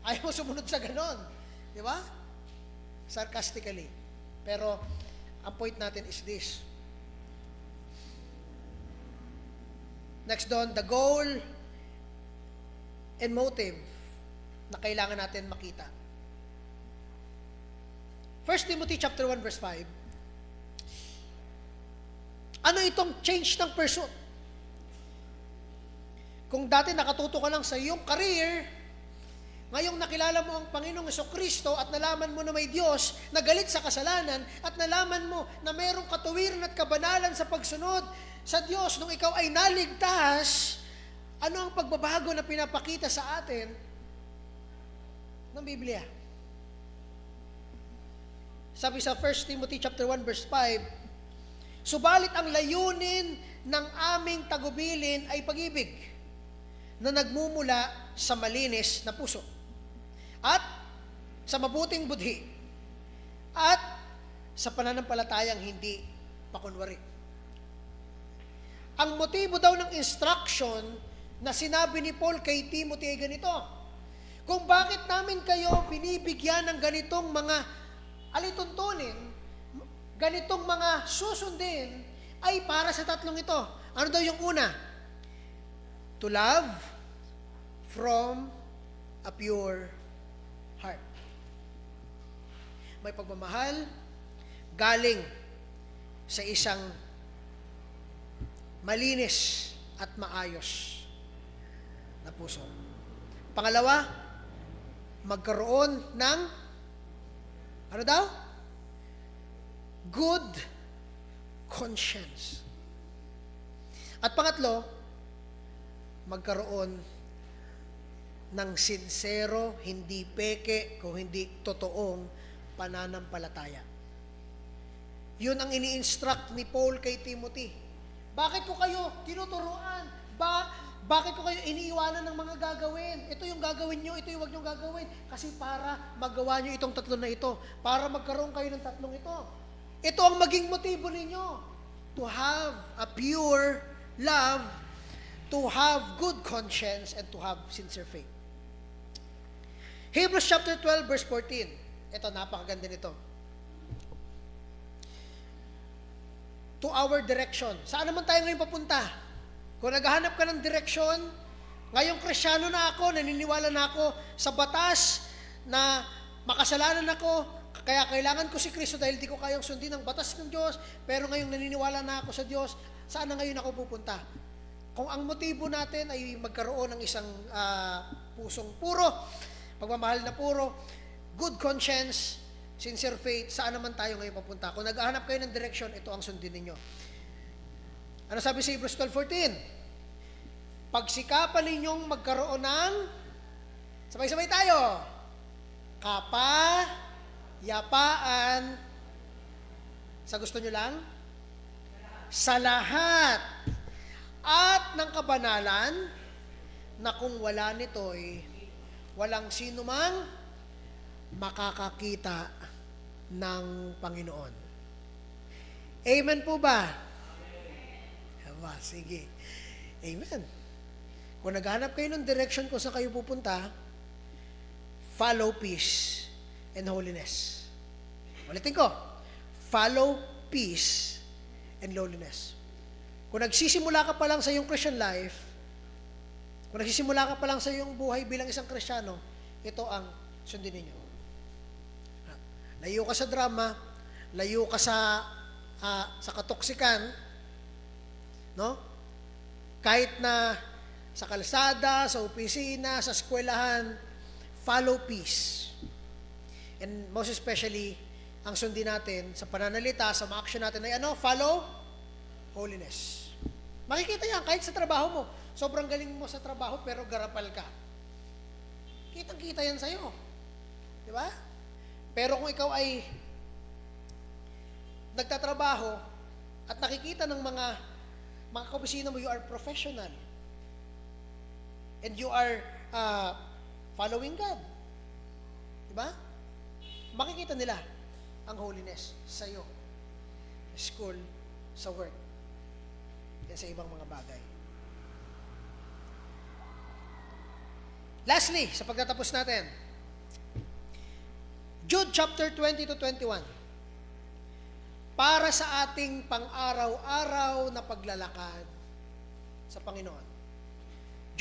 Ayaw mo sumunod sa ganon. Di ba? Sarcastically. Pero, ang point natin is this. Next doon, the goal and motive na kailangan natin makita. 1 Timothy chapter 1 verse 5. Ano itong change ng pursuit? Kung dati nakatuto ka lang sa iyong career, ngayong nakilala mo ang Panginoong Jesucristo at nalaman mo na may Diyos na galit sa kasalanan at nalaman mo na mayroong katuwiran at kabanalan sa pagsunod sa Diyos nung ikaw ay naligtas, ano ang pagbabago na pinapakita sa atin ng Biblia? Sabi sa 1 Timothy chapter 1 verse 5, subalit ang layunin ng aming tagubilin ay pag-ibig na nagmumula sa malinis na puso at sa mabuting budhi at sa pananampalatayang hindi pakunwari. Ang motibo daw ng instruction na sinabi ni Paul kay Timothy ay ganito: kung bakit namin kayo binibigyan ng ganitong mga alituntunin, ganitong mga susundin, ay para sa tatlong ito. Ano daw yung una? To love from a pure heart. May pagmamahal galing sa isang malinis at maayos na puso. Pangalawa, magkaroon ng ano daw? good conscience. At pangatlo, magkaroon ng sincero, hindi peke, kung hindi totoong pananampalataya. Yun ang ini-instruct ni Paul kay Timothy. Bakit ko kayo tinuturuan? Bakit ko kayo iniiwanan ng mga gagawin? Ito yung gagawin nyo, ito yung wag nyo gagawin. Kasi para magawa nyo itong tatlo na ito. Para magkaroon kayo ng tatlong ito. Ito ang maging motibo ninyo. To have a pure love, to have good conscience, and to have sincere faith. Hebrews chapter 12, verse 14. Ito, napakaganda nito. To our direction. Saan naman tayo ngayon papunta? Kung naghahanap ka ng direksyon, ngayong Kristyano na ako, naniniwala na ako sa batas na makasalanan ako, kaya kailangan ko si Kristo dahil di ko kayang sundin ang batas ng Diyos, pero ngayong naniniwala na ako sa Diyos, saan na ngayon ako pupunta? Kung ang motibo natin ay magkaroon ng isang pusong puro, pagmamahal na puro, good conscience, sincere faith, saan naman tayo ngayon papunta? Kung naghahanap kayo ng direction, ito ang sundin ninyo. Ano sabi sa Hebrews 12:14? Pagsikapan ninyong magkaroon ng, sabay-sabay tayo, kapayapaan, sa gusto nyo lang? Sa lahat. At ng kabanalan, na kung wala nito'y walang sino mang makakakita ng Panginoon. Amen po ba? Aba, sige. Amen. Kung naghanap kayo ng direction kung saan kayo pupunta, follow peace and holiness. Ulitin ko, follow peace and lowliness. Kung nagsisimula ka pa lang sa iyong Christian life, kung nagsisimula ka pa lang sa iyong buhay bilang isang Kristiyano, ito ang sundin ninyo. Layo ka sa drama, layo ka sa katoksikan, no? Kahit na sa kalsada, sa opisina, sa eskwelahan, follow peace. And most especially, ang sundin natin sa pananalita, sa mga action natin ay follow holiness. Makikita yan kahit sa trabaho mo. Sobrang galing mo sa trabaho pero garapal ka. Kitang-kita yan sa'yo. Di ba? Pero kung ikaw ay nagtatrabaho at nakikita ng mga kaopisina mo, you are professional. And you are following God. Di ba? Makikita nila ang holiness sa'yo. Sa school, sa work, and sa ibang mga bagay. Lastly, sa pagtatapos natin, Jude chapter 20 to 21. Para sa ating pang-araw-araw na paglalakad sa Panginoon.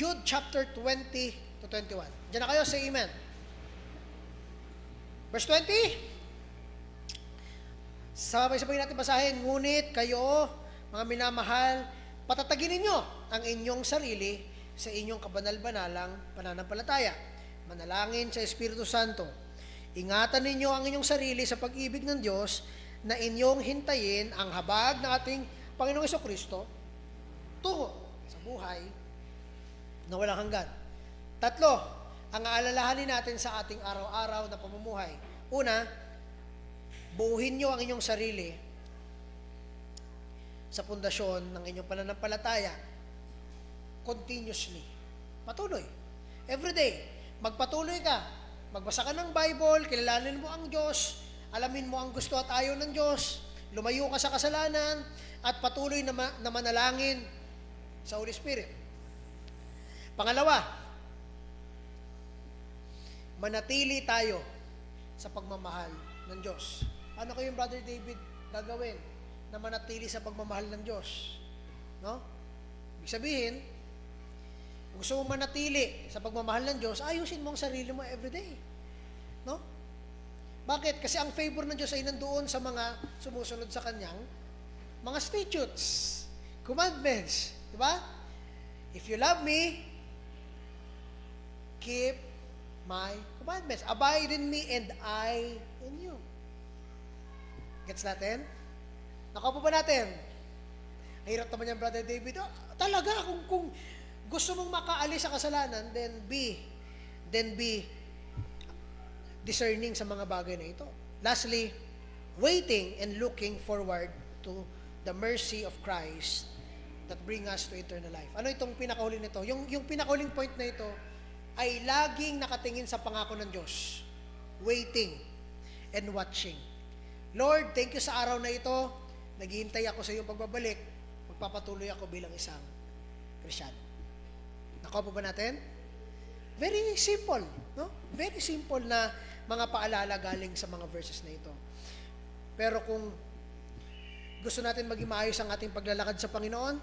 Jude chapter 20 to 21. Diyan na kayo, say amen. Verse 20. Sabay-sabay natin basahin. Ngunit kayo, mga minamahal, patatagin ninyo ang inyong sarili sa inyong kabanal-banalang pananampalataya. Manalangin sa Espiritu Santo. Ingatan ninyo ang inyong sarili sa pag-ibig ng Diyos na inyong hintayin ang habag ng ating Panginoong Jesucristo tungo sa buhay na walang hanggan. 3, ang aalalahanin natin sa ating araw-araw na pamumuhay. Una, buuhin nyo ang inyong sarili sa pundasyon ng inyong pananampalataya continuously. Patuloy. Every day, magpatuloy ka. Magbasa ka ng Bible, kilalanin mo ang Diyos, alamin mo ang gusto at ayaw ng Diyos, lumayo ka sa kasalanan, at patuloy na manalangin sa Holy Spirit. Pangalawa, manatili tayo sa pagmamahal ng Diyos. Paano kayo, Brother David, gagawin na manatili sa pagmamahal ng Diyos? No? Ibig sabihin, kung gusto mo manatili sa pagmamahal ng Diyos, ayusin mo ang sarili mo everyday. No? Bakit? Kasi ang favor ng Diyos ay nandoon sa mga sumusunod sa Kanyang mga statutes, commandments. Diba? If you love me, keep my commandments. Abide in me and I in you. Gets natin? Nakaupo ba natin? Hirap naman yan, Brother David. Oh, talaga, kung gusto mong makaalis sa kasalanan, then be discerning sa mga bagay na ito. Lastly, waiting and looking forward to the mercy of Christ that bring us to eternal life. Ano itong pinakahuling nito? Yung pinakahuling point na ito ay laging nakatingin sa pangako ng Diyos. Waiting and watching. Lord, thank you sa araw na ito. Naghihintay ako sa iyong pagbabalik. Magpapatuloy ako bilang isang Kristyano. Nakuha ba natin? Very simple, no? Very simple na mga paalala galing sa mga verses na ito. Pero kung gusto natin maging maayos ang ating paglalakad sa Panginoon,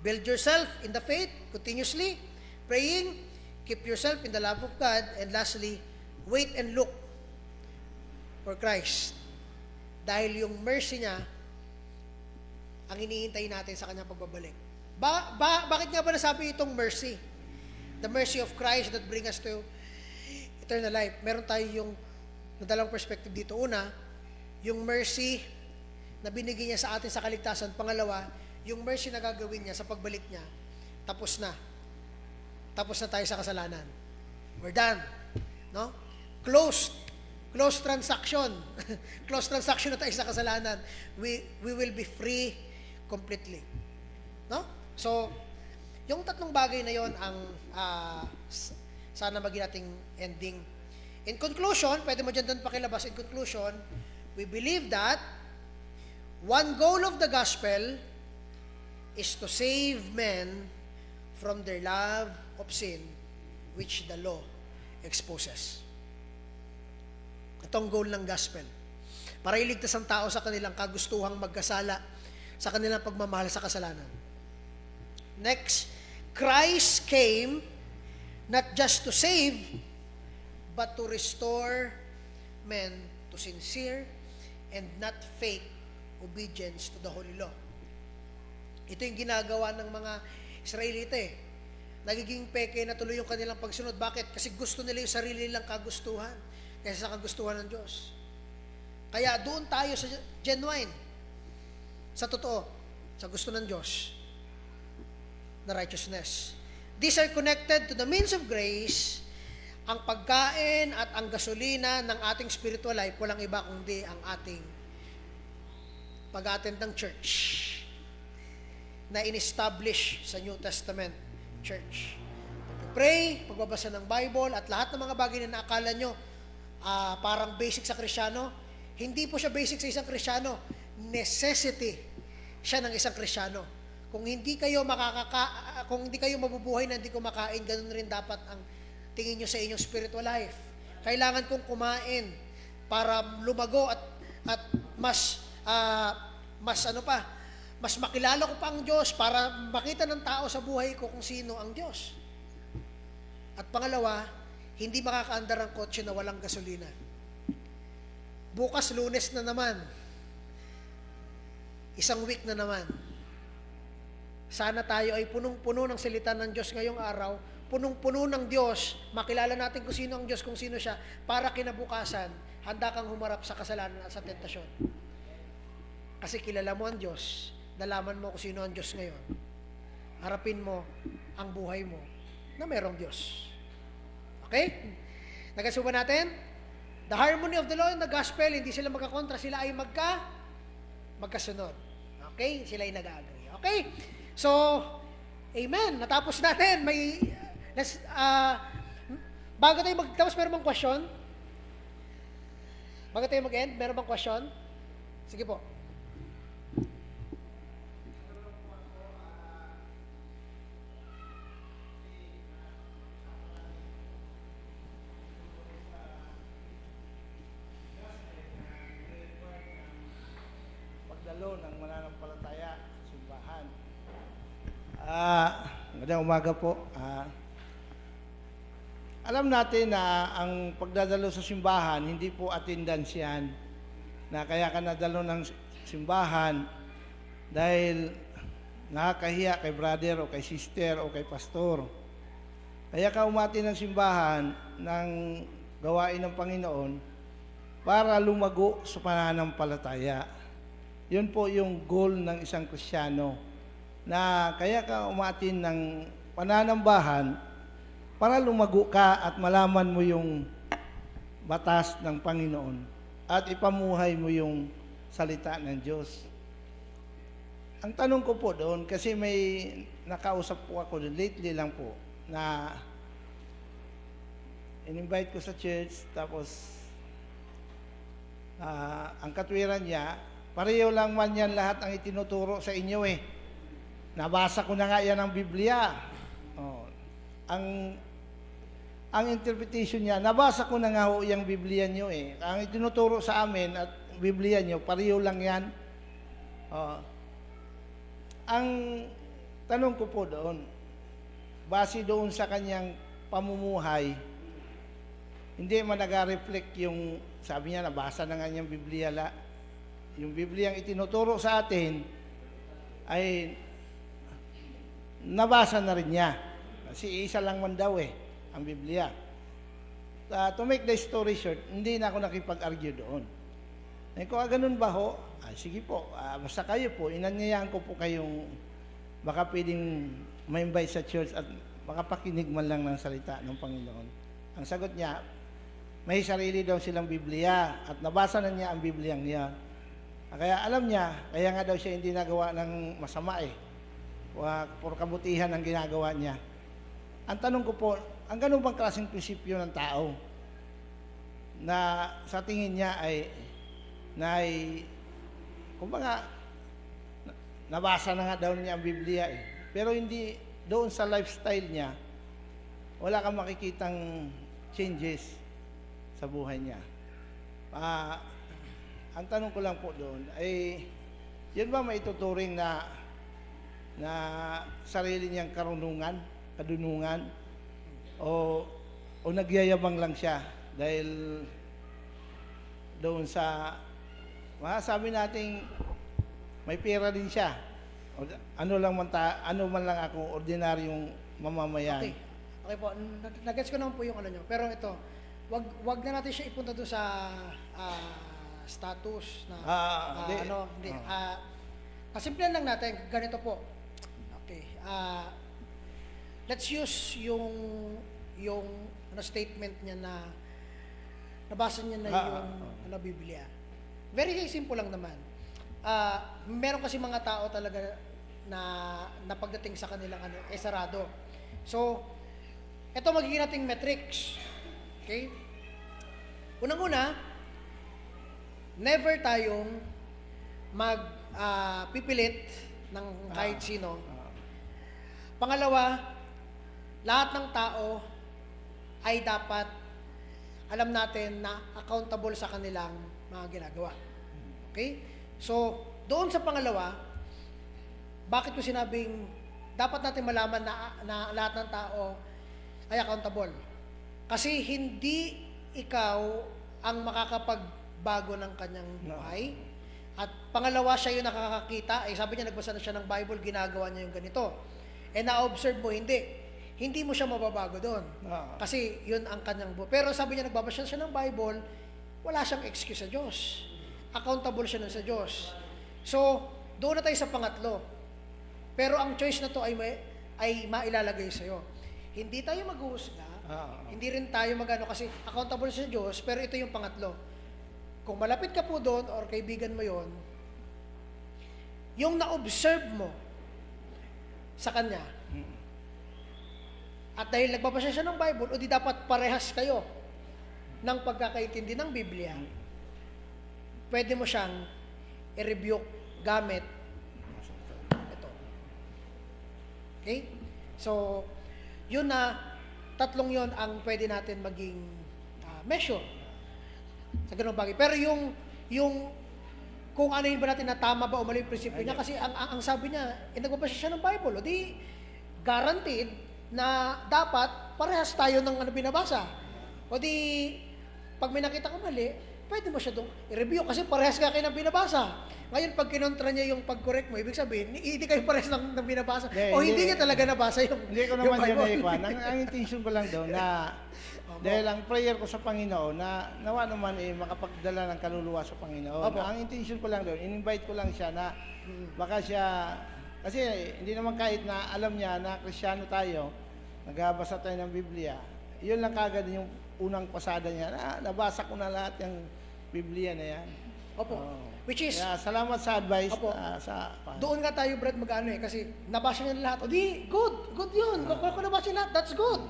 build yourself in the faith continuously, praying, keep yourself in the love of God, and lastly, wait and look for Christ. Dahil yung mercy niya, ang iniintay natin sa kanyang pagbabalik. Bakit nga ba nasabi itong mercy? The mercy of Christ that bring us to eternal life. Meron tayo yung dalawang perspective dito. Una, yung mercy na binigay niya sa atin sa kaligtasan. Pangalawa, yung mercy na gagawin niya sa pagbalik niya. Tapos na. Tapos na tayo sa kasalanan. We're done. No? Closed transaction. Closed transaction na tayo sa kasalanan. We will be free completely. No? So, yung tatlong bagay na yon ang sana maging nating ending. In conclusion, pwede mo dyan doon pakilabas. In conclusion, we believe that one goal of the gospel is to save men from their love of sin, which the law exposes. Itong goal ng gospel. Para iligtas ang tao sa kanilang kagustuhang magkasala, sa kanilang pagmamahal sa kasalanan. Next, Christ came not just to save, but to restore men to sincere and not fake obedience to the holy law. Ito yung ginagawa ng mga Israelite. Nagiging peke na tuloy yung kanilang pagsunod. Bakit? Kasi gusto nila yung sarili nilang kagustuhan kaysa sa kagustuhan ng Diyos. Kaya doon tayo sa genuine, sa totoo, sa gusto ng Diyos, na righteousness. These are connected to the means of grace. Ang pagkain at ang gasolina ng ating spiritual life, walang iba kundi ang ating pag-attend ng church na in-establish sa New Testament church. Pag-pray, pagbabasa ng Bible, at lahat ng mga bagay na naakala nyo parang basic sa Kristyano, hindi po siya basic sa isang Kristyano. Necessity siya ng isang Kristyano. Kung hindi kayo mabubuhay na hindi kumakain, ganun rin dapat ang tingin nyo sa inyong spiritual life. Kailangan kong kumain para lumago at mas makilala ko pa ang Diyos, para makita ng tao sa buhay ko kung sino ang Diyos. At pangalawa, hindi makakaandar ang kotse na walang gasolina. Bukas Lunes na naman. Isang week na naman. Sana tayo ay punong-puno ng salita ng Diyos ngayong araw, punong-puno ng Diyos, makilala natin kung sino ang Diyos, kung sino siya, para kinabukasan, handa kang humarap sa kasalanan at sa tentasyon. Kasi kilala mo ang Diyos, nalaman mo kung sino ang Diyos ngayon, harapin mo ang buhay mo na merong Diyos. Okay? Nagasuba natin? The harmony of the law and the gospel, hindi sila magkakontra, sila ay magkasunod. Okay? Sila ay nag-agree. Okay? So, amen. Natapos natin. Bago tayo magtapos, meron bang question? Bago tayo mag-end, meron bang question? Sige po. Pagdalo ng mananampalataya sa simbahan. Magandang umaga po. Alam natin na ang pagdadalo sa simbahan, hindi po attendance yan, na kaya ka nadalo ng simbahan dahil nakakahiya kay brother o kay sister o kay pastor. Kaya ka umati ng simbahan ng gawain ng Panginoon para lumago sa pananampalataya. Yun po yung goal ng isang Kristiyano, na kaya ka umatin ng pananambahan para lumago ka at malaman mo yung batas ng Panginoon at ipamuhay mo yung salita ng Diyos. Ang tanong ko po doon, kasi may nakausap po ako lately lang po, na in-invite ko sa church, tapos ang katwiran niya, pareho lang man yan lahat ang itinuturo sa inyo eh. Nabasa ko na nga yan ang Biblia. Oh, ang interpretation niya, nabasa ko na nga ho yung Biblia niyo eh. Ang itinuturo sa amin at Biblia niyo, pareho lang yan. Oh, ang tanong ko po doon, base doon sa kanyang pamumuhay, hindi man nag-reflect yung, sabi niya, nabasa na nga niyang Biblia yung Biblia ang itinuturo sa atin, ay nabasa na rin niya. Kasi isa lang man daw eh, ang Biblia. To make the story short, hindi na ako nakipag-argue doon. Kung ganun ba ho, sige po, basta kayo po, inanyayahan ko po kayong baka pwedeng ma-invite sa church at makapakinig man lang ng salita ng Panginoon. Ang sagot niya, may sarili daw silang Biblia at nabasa na niya ang Biblia niya. Kaya alam niya, kaya nga daw siya hindi nagawa ng masama eh. Puro kabutihan ang ginagawa niya. Ang tanong ko po, ang ganun bang klaseng prinsipyo ng tao na sa tingin niya ay kumbaga, nabasa na nga daw niya ang Biblia eh. Pero hindi, doon sa lifestyle niya, wala kang makikitang changes sa buhay niya. Ang tanong ko lang po doon ay, yun ba maituturing na sarili niyang kadunungan, o nagyayabang lang siya dahil doon sa sabi nating may pera din siya. Ano man lang ako, ordinaryong mamamayan. Okay. Okay po, nagets ko naman po yung ano nyo. Pero ito, wag na natin siya ipunta doon sa status na hindi. Pasimplihan lang natin, ganito po. Okay. Let's use yung statement niya na nabasa niya na yung Biblia. Very simple lang naman. Meron kasi mga tao talaga na pagdating sa kanilang sarado. So, ito magiging nating metrics. Okay? Unang-una, never tayong pipilit ng kahit sino. Pangalawa, lahat ng tao ay dapat alam natin na accountable sa kanilang mga ginagawa. Okay? So, doon sa pangalawa, bakit ko sinabing dapat natin malaman na lahat ng tao ay accountable? Kasi hindi ikaw ang makakapagbago ng kanyang buhay. At pangalawa, siya yung nakakakita. Sabi niya, nagbasa na siya ng Bible, ginagawa niya yung ganito. Na-observe mo, hindi mo siya mababago doon. Kasi yun ang kanyang buhay. Pero sabi niya, nagbabasa siya ng Bible, wala siyang excuse sa Diyos. Accountable siya nun sa Diyos. So, doon na tayo sa pangatlo. Pero ang choice na to ay mailalagay sa'yo. Hindi tayo maghuhusga, hindi rin tayo kasi accountable sa Diyos, pero ito yung pangatlo. Kung malapit ka po doon, or kaibigan mo yon, yung na-observe mo sa kanya, at dahil nagbabasa siya ng Bible, o di dapat parehas kayo ng pagkakaintindi ng Biblia, pwede mo siyang i-rebuke gamit ito. Okay? So, yun tatlong yun ang pwede natin maging measure sa ganung bagay. Pero yung kung ano yun ba natin na tama ba o mali yung prinsipyo niya, kasi ang sabi niya, nagbabasa siya ng Bible, o di guaranteed na dapat parehas tayo ng binabasa. O di, pag may nakita ko mali, pwede mo siya doon i-review kasi parehas ka kayo ng binabasa. Ngayon, pag kinontra niya yung pag-correct mo, ibig sabihin, hindi kayo parehas ng binabasa. Hindi niya talaga nabasa yung Hindi ko naman yung yan Bible. naikuan. Ang intention ko lang doon na dahil ang prayer ko sa Panginoon na nawa naman makapagdala ng kaluluwa sa Panginoon. Opo. Ang intention ko lang doon, in-invite ko lang siya na baka siya, kasi hindi naman kahit na alam niya na Kristiyano tayo, nagbabasa tayo ng Biblia, yun lang kagad yung unang pasada niya, nabasa ko na lahat yung Biblia na yan. Opo. Oo. Which is, Kaya salamat sa advice. Opo. Doon nga tayo, Brad, mag-ano kasi nabasa niya lahat. O di, good yun. Kung nabasa niya lahat, that's good.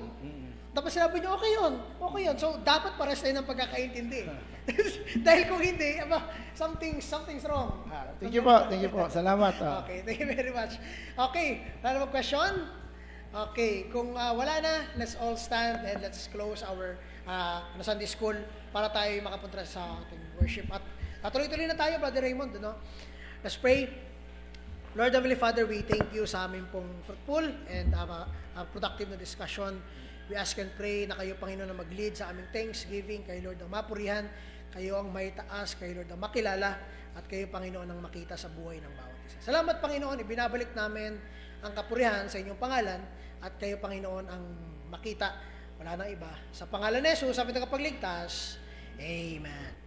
Tapos sinabi niyo, okay yun. So, dapat pares tayo ng pagkakaintindi. Dahil kung hindi, something's wrong. Thank you po. Salamat. Okay, thank you very much. Okay, wala namang question? Okay, kung wala na, let's all stand and let's close our Sunday school para tayo makapunta sa ating worship. At tuloy-tuloy na tayo, Brother Raymond. No? Let's pray. Lord Heavenly Father, we thank you sa aming pong fruitful and productive na discussion. We ask and pray na kayo, Panginoon, na mag-lead sa aming thanksgiving, kayo, Lord, ang mapurihan, kayo ang may taas, kayo, Lord, ang makilala, at kayo, Panginoon, ang makita sa buhay ng bawat isa. Salamat, Panginoon, ibinabalik namin ang kapurihan sa inyong pangalan, at kayo, Panginoon, ang makita, wala nang iba. Sa pangalan ni Jesus, sa aming tagapagligtas, Amen.